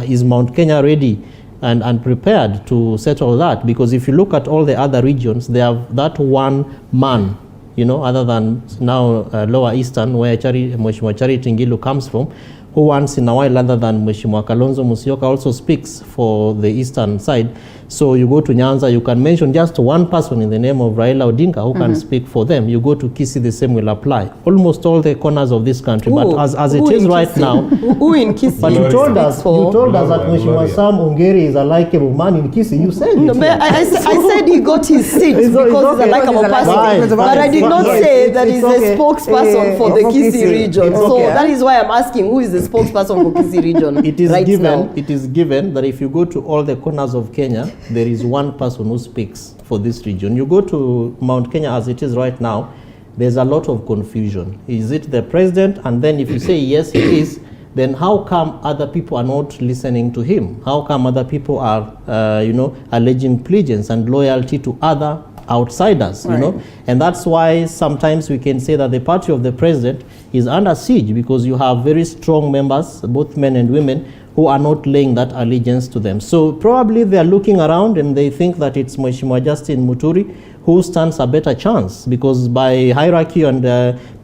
Is Mount Kenya ready and prepared to settle that? Because if you look at all the other regions, they have that one man, other than now Lower Eastern, where Mheshimiwa Charity Ngilu comes from, who once in a while, other than Mheshimiwa Kalonzo Musyoka, also speaks for the eastern side. So you go to Nyanza, you can mention just one person in the name of Raila Odinga who can speak for them. You go to Kisii, the same will apply. Almost all the corners of this country. But as it is right now, who in Kisii? But you told us that Mheshimiwa Sam Ongeri is a likable man in Kisii. You said no, but I said he got his seat because he's a likable person. But I did not say that he's a spokesperson for the Kisii region. So that is why I'm asking, who is the spokesperson for Kisii region? It is given that if you go to all the corners of Kenya, there is one person who speaks for this region. You go to Mount Kenya as it is right now, there's a lot of confusion. Is it the president? And then if you say yes, he is, then how come other people are not listening to him? How come other people are, alleging allegiance and loyalty to other outsiders, And that's why sometimes we can say that the party of the president is under siege because you have very strong members, both men and women, who are not laying that allegiance to them. So probably they are looking around and they think that it's Mheshimiwa Justin Muturi who stands a better chance, because by hierarchy and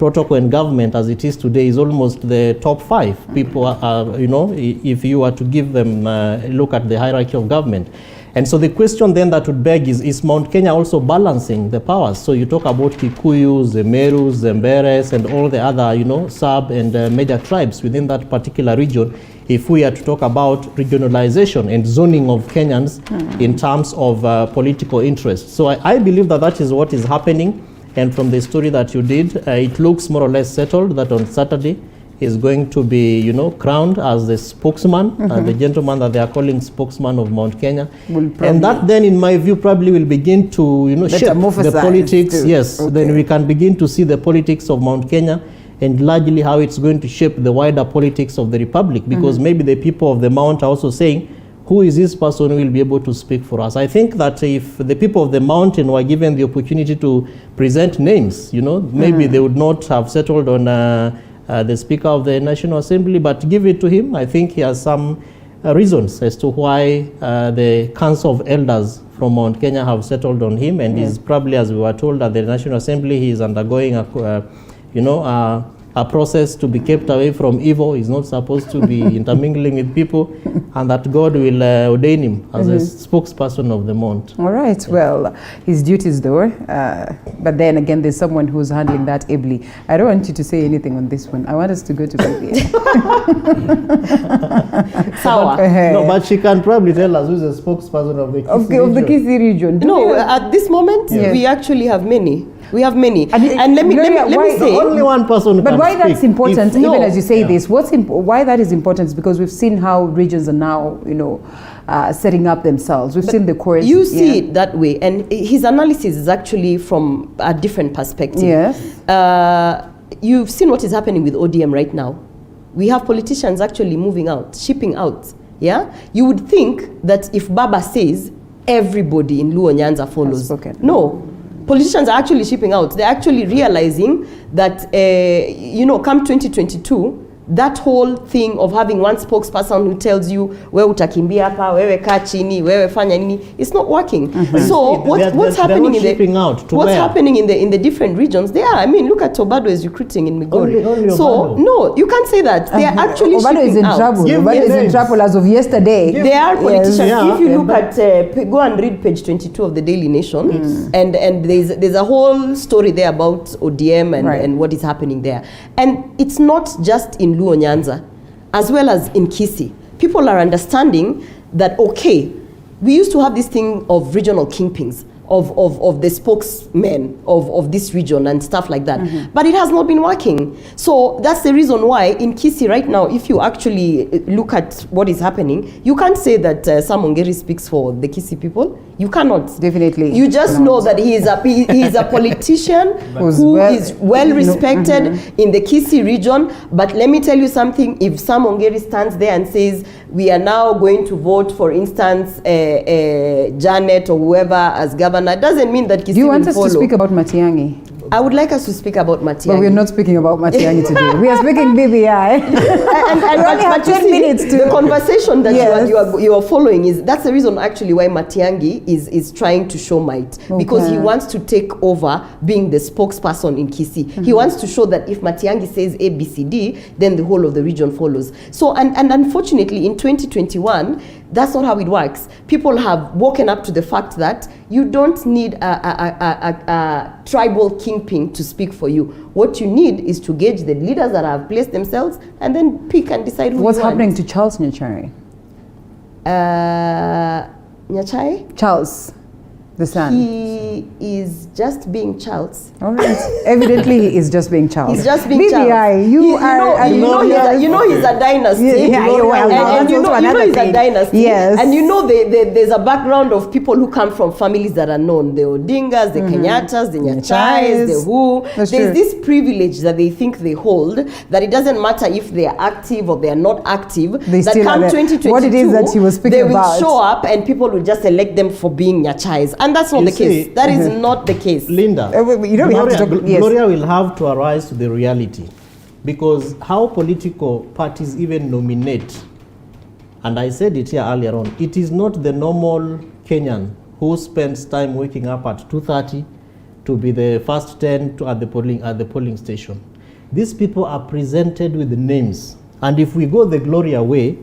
protocol and government as it is today is almost the top 5 people are, if you were to give them a look at the hierarchy of government. And so the question then that would beg is Mount Kenya also balancing the powers? So you talk about Kikuyus, the Merus, the Mberes, and all the other, sub and major tribes within that particular region. If we are to talk about regionalization and zoning of Kenyans in terms of political interest. So I believe that is what is happening. And from the story that you did, it looks more or less settled that on Saturday is going to be, crowned as the spokesman, the gentleman that they are calling spokesman of Mount Kenya. And that then, in my view, probably will begin to, shape the politics. Yes, then we can begin to see the politics of Mount Kenya and largely how it's going to shape the wider politics of the republic, because maybe the people of the Mount are also saying, who is this person who will be able to speak for us? I think that if the people of the mountain were given the opportunity to present names, maybe they would not have settled on the Speaker of the National Assembly, but give it to him. I think he has some reasons as to why the Council of Elders from Mount Kenya have settled on him, and he's probably, as we were told at the National Assembly, he is undergoing a process to be kept away from evil. He's not supposed to be intermingling with people, and that God will ordain him as a spokesperson of the Mount. All right, well, his duties though, but then again, there's someone who's handling that ably. I don't want you to say anything on this one. I want us to go to BBI. No, but she can probably tell us who's the spokesperson of the Kisii region. Of the Kisii region. No, at this moment, we actually have many. We have many. And let me say, only one person. But why that's important, even as you say this, why that is important is because we've seen how regions are now, setting up themselves. We've seen the course. You see it that way, and his analysis is actually from a different perspective. Yes. You've seen what is happening with ODM right now. We have politicians actually moving out, shipping out. Yeah. You would think that if Baba says, everybody in Luo Nyanza follows. No. Politicians are actually shipping out. They're actually realizing that, come 2022, that whole thing of having one spokesperson who tells you, wewe utakimbia hapa, wewe kaa chini, wewe fanya nini, it's not working. So what's happening in the different regions? I mean, look at Obado is recruiting in Migori. Only so no, you can't say that. They are actually Obado is in trouble. Obado is in trouble as of yesterday. They are politicians. If you look at, go and read page 22 of the Daily Nation, and there's a whole story there about ODM and what is happening there. And it's not just in Luo Nyanza, as well as in Kisii. People are understanding that, okay, we used to have this thing of regional kingpins, of the spokesmen of this region and stuff like that. But it has not been working. So that's the reason why in Kisii right now, if you actually look at what is happening, you can't say that Sam Ongeri speaks for the Kisii people. You cannot. Definitely. You just know that he is a politician who is well respected in the Kisii region. But let me tell you something, if Sam Ongeri stands there and says, we are now going to vote, for instance, Janet or whoever as governor, doesn't mean that Kisii will follow. Do you want us to speak about Matiang'i? I would like us to speak about Matiang'i. But we're not speaking about Matiang'i today. We are speaking BBI. but you see, the conversation that you are following that's the reason actually why Matiang'i is trying to show might. Because he wants to take over being the spokesperson in Kisii. He wants to show that if Matiang'i says A, B, C, D, then the whole of the region follows. So, and unfortunately in 2021, that's not how it works. People have woken up to the fact that you don't need a tribal kingpin to speak for you. What you need is to gauge the leaders that have placed themselves and then pick and decide who What's you want. happening to Charles Nyachai? Nyachai? Charles, the son. He is just being Charles. All right. Evidently, he is just being Charles. He's just being BBI, Charles. you know he's a dynasty. And you know he's a dynasty. Yes. And you know there's a background of people who come from families that are known. The Odingas, the Kenyatas, the Nyachais, the who. There's this privilege that they think they hold, that it doesn't matter if they are active or they are not active. That come 2022, what it is that he was speaking about. They will show up and people will just elect them for being Nyachais. And that's not the case. That is not the case. Linda, Gloria will have to arise to the reality, because how political parties even nominate, and I said it here earlier on, it is not the normal Kenyan who spends time waking up at 2:30 to be the first 10 at the polling station. These people are presented with names, and if we go the Gloria way,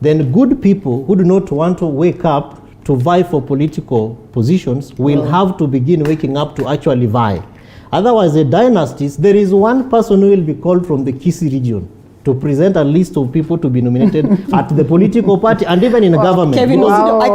then good people who do not want to wake up to vie for political positions will have to begin waking up to actually vie. Otherwise, the dynasties, there is one person who will be called from the Kisii region to present a list of people to be nominated at the political party and even in government. Kevin, I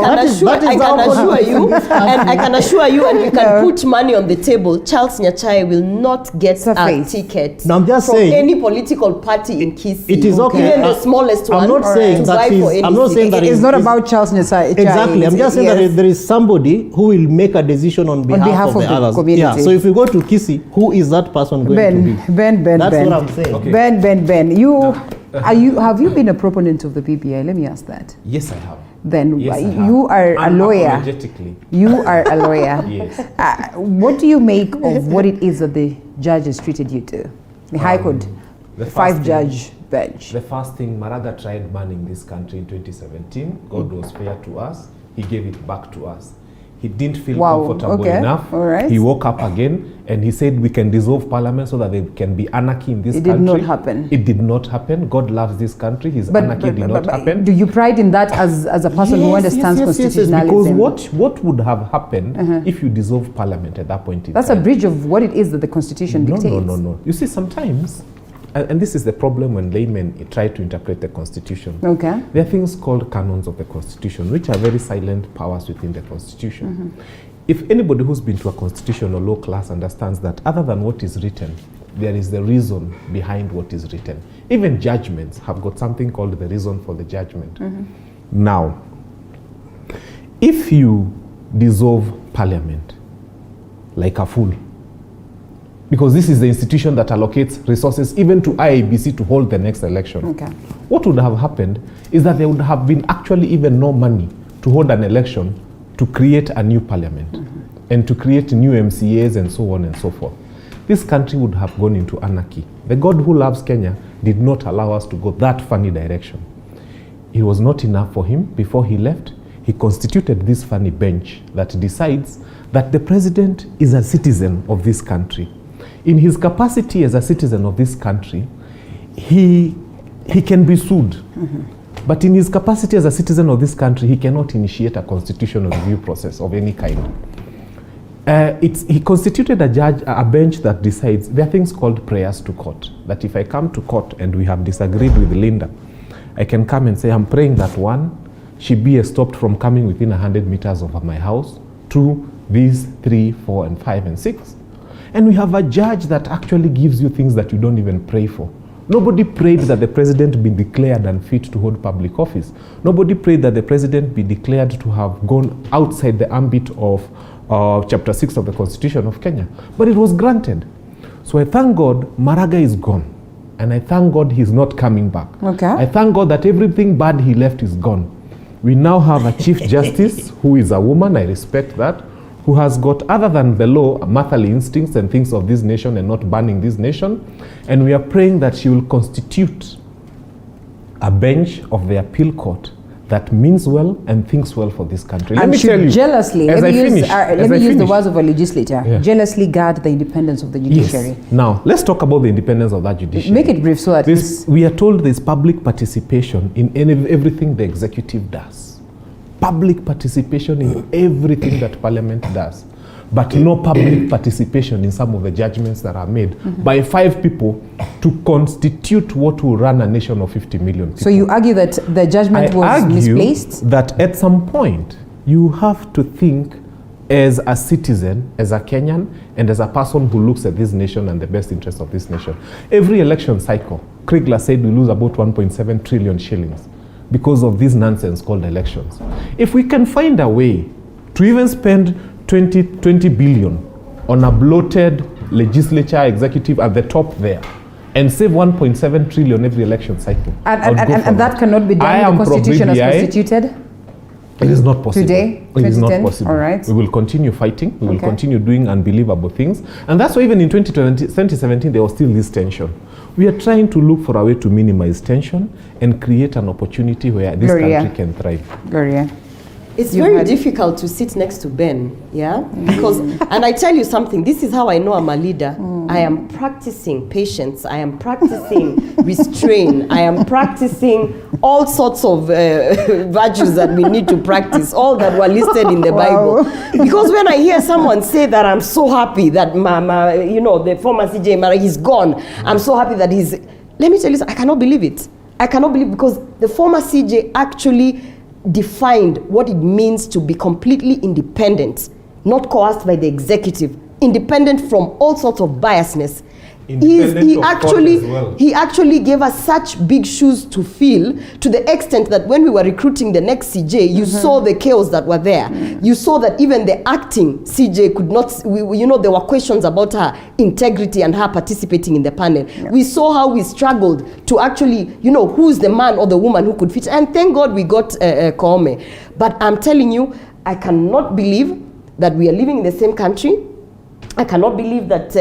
can assure you, and you can put money on the table, Charles Nyachai will not get a ticket now, I'm just from saying, any political party in Kisii. It is okay. Even the smallest one. I'm not saying that it's not about Charles Nyachai. Exactly. I'm just saying that there is somebody who will make a decision on behalf of the others. Community. Yeah. So if you go to Kisii, who is that person going to be? Ben. That's what I'm saying. Okay. Ben. Have you been a proponent of the BBI? Let me ask that. Yes, I have. Then you are a lawyer. You are a lawyer. Yes. What do you make of what it is that the judge has treated you to? The High Court, the 5-judge bench? The first thing, Maraga tried banning this country in 2017. God was fair to us. He gave it back to us. He didn't feel comfortable enough. All right. He woke up again and he said we can dissolve parliament so that there can be anarchy in this country. It did not happen. It did not happen. God loves this country. His anarchy did not happen. Do you pride in that as a person who understands constitutionalism? Because what would have happened if you dissolve parliament at that point in That's time? a breach of what it is that the constitution dictates. No. You see, sometimes, and this is the problem when laymen try to interpret the constitution. Okay. There are things called canons of the constitution, which are very silent powers within the constitution. If anybody who's been to a constitution or law class understands that other than what is written, there is the reason behind what is written. Even judgments have got something called the reason for the judgment. Now, if you dissolve parliament like a fool, because this is the institution that allocates resources even to IEBC to hold the next election. Okay. What would have happened is that there would have been actually even no money to hold an election to create a new parliament and to create new MCAs and so on and so forth. This country would have gone into anarchy. The God who loves Kenya did not allow us to go that funny direction. It was not enough for him. Before he left, he constituted this funny bench that decides that the president is a citizen of this country. In his capacity as a citizen of this country, he can be sued. But in his capacity as a citizen of this country, he cannot initiate a constitutional review process of any kind. He constituted a bench that decides, there are things called prayers to court, that if I come to court and we have disagreed with Linda, I can come and say, I'm praying that one, she be stopped from coming within 100 meters of my house, 2, these, 3, 4, and 5, and 6. And we have a judge that actually gives you things that you don't even pray for. Nobody prayed that the president be declared unfit to hold public office. Nobody prayed that the president be declared to have gone outside the ambit of Chapter 6 of the Constitution of Kenya. But it was granted. So I thank God Maraga is gone. And I thank God he's not coming back. Okay. I thank God that everything bad he left is gone. We now have a Chief Justice who is a woman, I respect that, who has got, other than the law, motherly instincts and things of this nation and not banning this nation. And we are praying that she will constitute a bench of the appeal court that means well and thinks well for this country. Let me tell you, jealously, let me use the words of a legislator, jealously guard the independence of the judiciary. Yes. Now, let's talk about the independence of that judiciary. Make it brief so that we are told there's public participation in everything the executive does. Public participation in everything that parliament does, but no public participation in some of the judgments that are made by 5 people to constitute what will run a nation of 50 million people. So you argue that the judgment was misplaced? That at some point you have to think as a citizen, as a Kenyan, and as a person who looks at this nation and the best interest of this nation. Every election cycle, Kriegler said we lose about 1.7 trillion shillings because of this nonsense called elections. If we can find a way to even spend 20 billion on a bloated legislature executive at the top there and save 1.7 trillion every election cycle. And that cannot be done. The constitution as constituted? It is not possible. Today, it is not possible. All right. We will continue fighting. We will continue doing unbelievable things. And that's why even in 2017, there was still this tension. We are trying to look for a way to minimize tension and create an opportunity where this country can thrive. Gloria. It's very difficult to sit next to Ben, yeah? Because, and I tell you something, this is how I know I'm a leader. I am practicing patience. I am practicing restraint. I am practicing all sorts of virtues that we need to practice, all that were listed in the Bible. Because when I hear someone say that I'm so happy that the former CJ Mara, he's gone. I'm so happy that he's, let me tell you something, I cannot believe it. I cannot believe, because the former CJ actually defined what it means to be completely independent, not coerced by the executive, independent from all sorts of biasness. He actually gave us such big shoes to fill, to the extent that when we were recruiting the next CJ, you saw the chaos that were there. You saw that even the acting CJ could not, there were questions about her integrity and her participating in the panel. We saw how we struggled to actually, who's the man or the woman who could fit. And thank God we got Koome. But I'm telling you, I cannot believe that we are living in the same country. I cannot believe that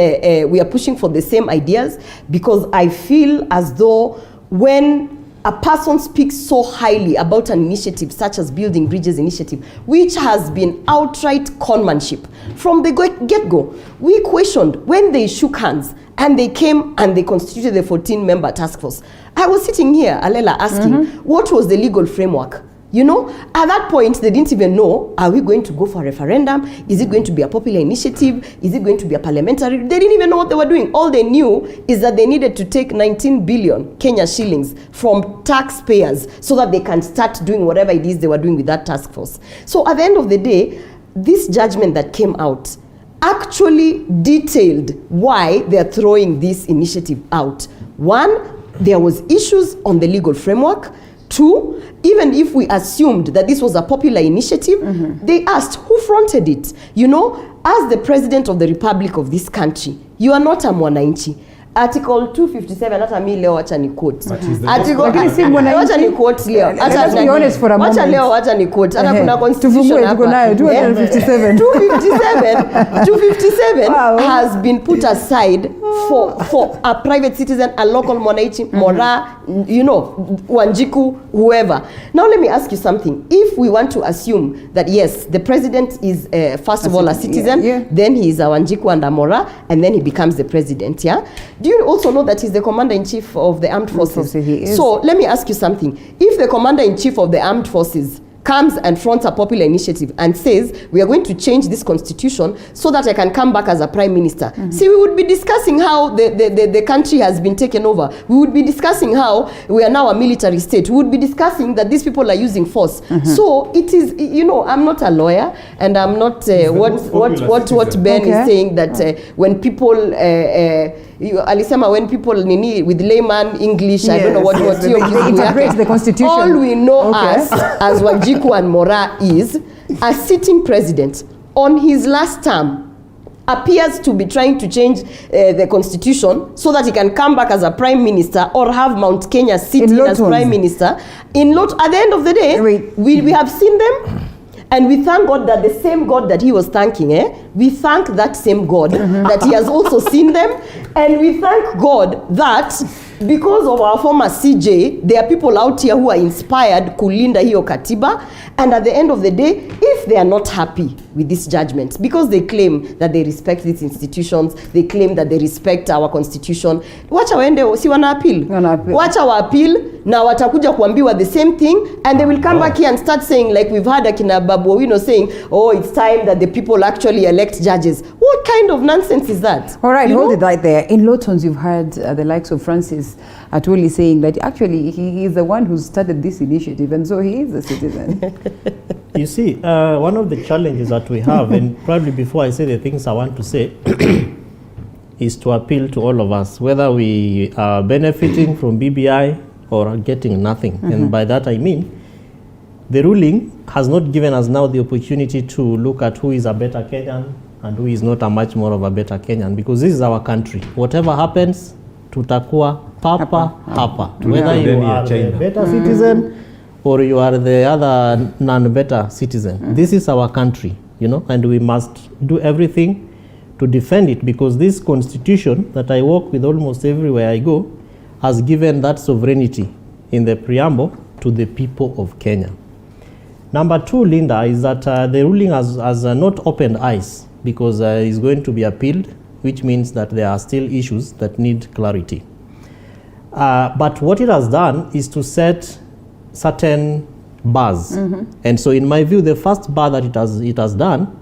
we are pushing for the same ideas, because I feel as though when a person speaks so highly about an initiative such as Building Bridges Initiative, which has been outright conmanship from the get-go. We questioned when they shook hands and they came and they constituted the 14-member task force. I was sitting here, Alela, asking, what was the legal framework? You know, at that point, they didn't even know, are we going to go for a referendum? Is it going to be a popular initiative? Is it going to be a parliamentary? They didn't even know what they were doing. All they knew is that they needed to take 19 billion Kenya shillings from taxpayers so that they can start doing whatever it is they were doing with that task force. So at the end of the day, this judgment that came out actually detailed why they're throwing this initiative out. One, there was issues on the legal framework. Two, even if we assumed that this was a popular initiative, they asked who fronted it. You know, as the president of the Republic of this country, you are not a mwananchi. Article 257, hata mi leo wacha ni quote. Article, wacha ni quote leo. Let's be honest for a moment. Wacha leo wacha ni quote. Hata kuna constitution hapa. 257. 257 wow. Has been put aside for a private citizen, a local mwananchi, Mora, you know, Wanjiku, whoever. Now let me ask you something. If we want to assume that yes, the president is first of all a citizen, then he is a Wanjiku and a Mora, and then he becomes the president, yeah? Do you also know that he's the commander-in-chief of the armed forces? He is. So let me ask you something. If the commander-in-chief of the armed forces comes and fronts a popular initiative and says, we are going to change this constitution so that I can come back as a prime minister. See, we would be discussing how the country has been taken over. We would be discussing how we are now a military state. We would be discussing that these people are using force. So it is, you know, I'm not a lawyer and I'm not what Ben is saying that when people alisema when people with layman English, I don't know what they interpret the constitution. All we know as Wanjiku and Mora is a sitting president on his last term appears to be trying to change the constitution so that he can come back as a prime minister or have Mount Kenya sitting as prime minister. At the end of the day, we have seen them. And we thank God that the same God that he was thanking, we thank that same God that he has also seen them. And we thank God that because of our former CJ, there are people out here who are inspired kulinda hiyo katiba. And at the end of the day, if they are not happy with this judgment, because they claim that they respect these institutions, they claim that they respect our constitution, wacha waende si wana appeal. Wacha wa appeal na watakuja kuambiwa the same thing, and they will come back here and start saying, like we've had Akina Babu Owino saying, oh, it's time that the people actually elect judges. What kind of nonsense is that? All right, hold it right there. In low tones, you've heard the likes of Francis Atwoli saying that actually he is the one who started this initiative, and so he is a citizen. You see, one of the challenges that we have, and probably before I say the things I want to say, is to appeal to all of us, whether we are benefiting from BBI or getting nothing. And by that I mean, the ruling has not given us now the opportunity to look at who is a better Kenyan and who is not a much more of a better Kenyan, because this is our country. Whatever happens, tutakuwa papa hapa. Whether you are the better citizen or you are the other non-better citizen. This is our country, you know, and we must do everything to defend it, because this constitution that I walk with almost everywhere I go has given that sovereignty in the preamble to the people of Kenya. Number two, Linda, is that the ruling has not opened eyes, because it's going to be appealed, which means that there are still issues that need clarity. But what it has done is to set certain bars. And so in my view, the first bar that it has done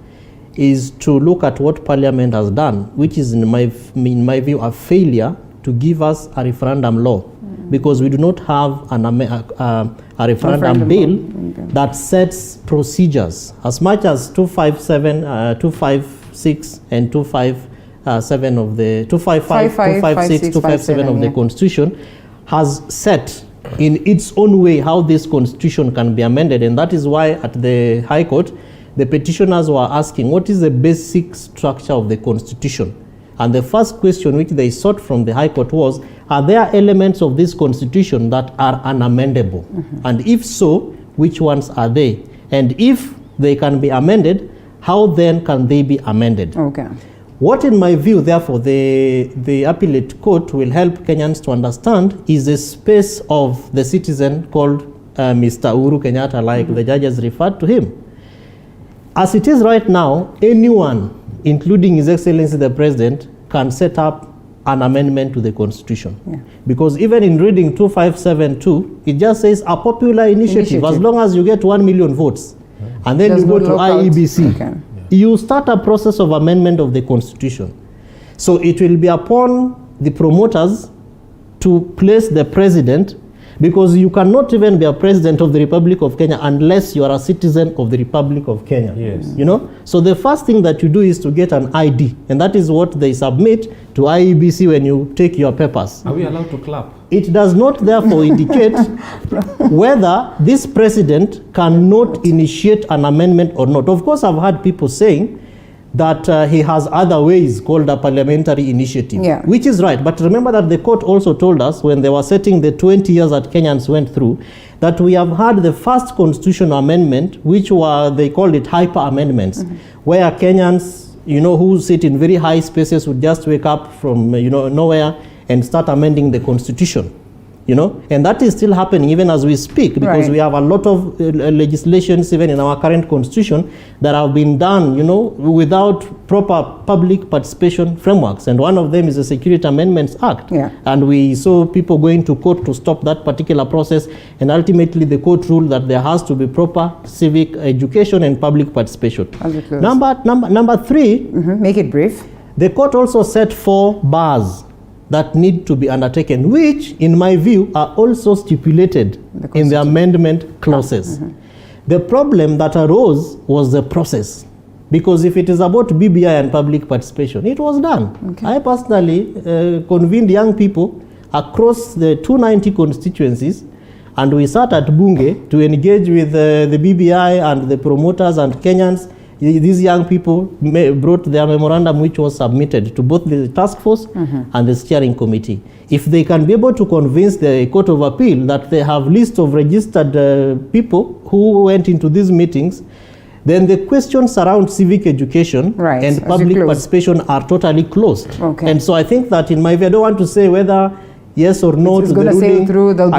is to look at what Parliament has done, which is in my view a failure to give us a referendum law, because we do not have a referendum bill that sets procedures. As much as 257, 256 and 257 of the 255, 256, 257 of the Constitution has set in its own way how this Constitution can be amended. And that is why at the High Court, the petitioners were asking, what is the basic structure of the Constitution? And the first question which they sought from the High Court was, are there elements of this Constitution that are unamendable? And if so, which ones are they? And if they can be amended, how then can they be amended? Okay. What, in my view, therefore, the appellate court will help Kenyans to understand is the space of the citizen called Mr. Uhuru Kenyatta, like the judges referred to him. As it is right now, anyone, including His Excellency the President, can set up an amendment to the Constitution. Yeah. Because even in reading 2572, it just says a popular initiative. As long as you get 1 million votes, and then you go to IEBC, you start a process of amendment of the Constitution. So it will be upon the promoters to place the president, because you cannot even be a president of the Republic of Kenya unless you are a citizen of the Republic of Kenya. Yes. You know? So the first thing that you do is to get an ID, and that is what they submit to IEBC when you take your papers. Are we allowed to clap? It does not therefore indicate whether this president cannot initiate an amendment or not. Of course, I've heard people saying that he has other ways called a parliamentary initiative, which is right. But remember that the court also told us when they were setting the 20 years that Kenyans went through, that we have had the first constitutional amendment, which were, they called it hyper amendments, where Kenyans, you know, who sit in very high spaces would just wake up from, you know, nowhere and start amending the Constitution. You know, and that is still happening even as we speak, because we have a lot of legislations even in our current constitution that have been done, you know, without proper public participation frameworks. And one of them is the Security Amendments Act. And we saw people going to court to stop that particular process, and ultimately the court ruled that there has to be proper civic education and public participation. Number three, make it brief. The court also set 4 bars that need to be undertaken, which, in my view, are also stipulated in the amendment clauses. The problem that arose was the process, because if it is about BBI and public participation, it was done. I personally convened young people across the 290 constituencies, and we sat at Bunge to engage with the BBI and the promoters and Kenyans. These young people brought their memorandum, which was submitted to both the task force and the steering committee. If they can be able to convince the Court of Appeal that they have list of registered people who went into these meetings, then the questions around civic education and public participation are totally closed. And so I think that, in my view, I don't want to say whether yes or no to the ruling.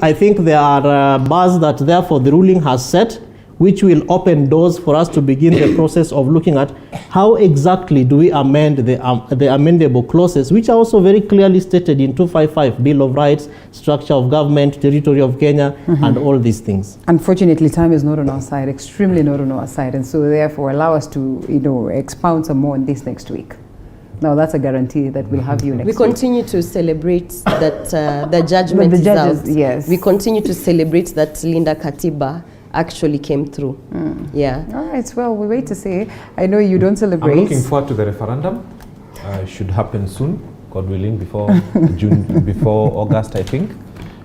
I think there are bars that therefore the ruling has set, which will open doors for us to begin the process of looking at how exactly do we amend the amendable clauses, which are also very clearly stated in 255, Bill of Rights, Structure of Government, Territory of Kenya, and all these things. Unfortunately, time is not on our side, extremely not on our side, and so therefore allow us to, you know, expound some more on this next week. Now that's a guarantee that we'll have you next week. We continue to celebrate that the judgment is out. Yes. We continue to celebrate that Linda Katiba actually came through. Yeah. All right, well, we wait to see. I know you don't celebrate. I'm looking forward to the referendum. It should happen soon, God willing, before before August, I think.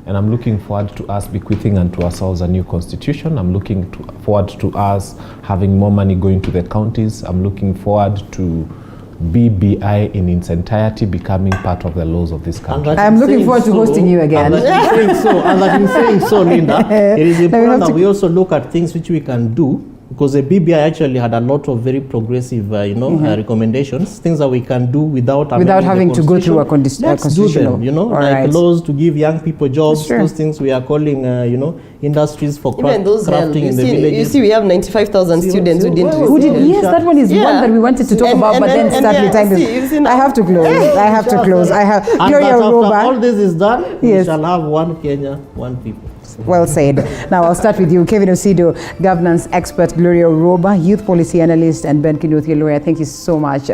And I'm looking forward to us bequeathing unto ourselves a new constitution. I'm looking forward to us having more money going to the counties. I'm looking forward to BBI in its entirety becoming part of the laws of this country. I'm looking forward to hosting you again. And that in saying so, Linda, it is important that we also look at things which we can do, because the BBI actually had a lot of very progressive, recommendations, things that we can do without having to go through a constitutional. Let's do them, you know, like laws to give young people jobs, those things we are calling, industries for crafting in the villages. You see, we have 95,000 students who didn't receive. Yes, that one is one that we wanted to talk about, but then sadly time is. I have to close. I have to close. Gloria Roba. After all this is done, we shall have one Kenya, one people. Well said. Now I'll start with you, Kevin Osido, governance expert, Gloria Roba, youth policy analyst, and Ben Kinuthia, lawyer. Thank you so much.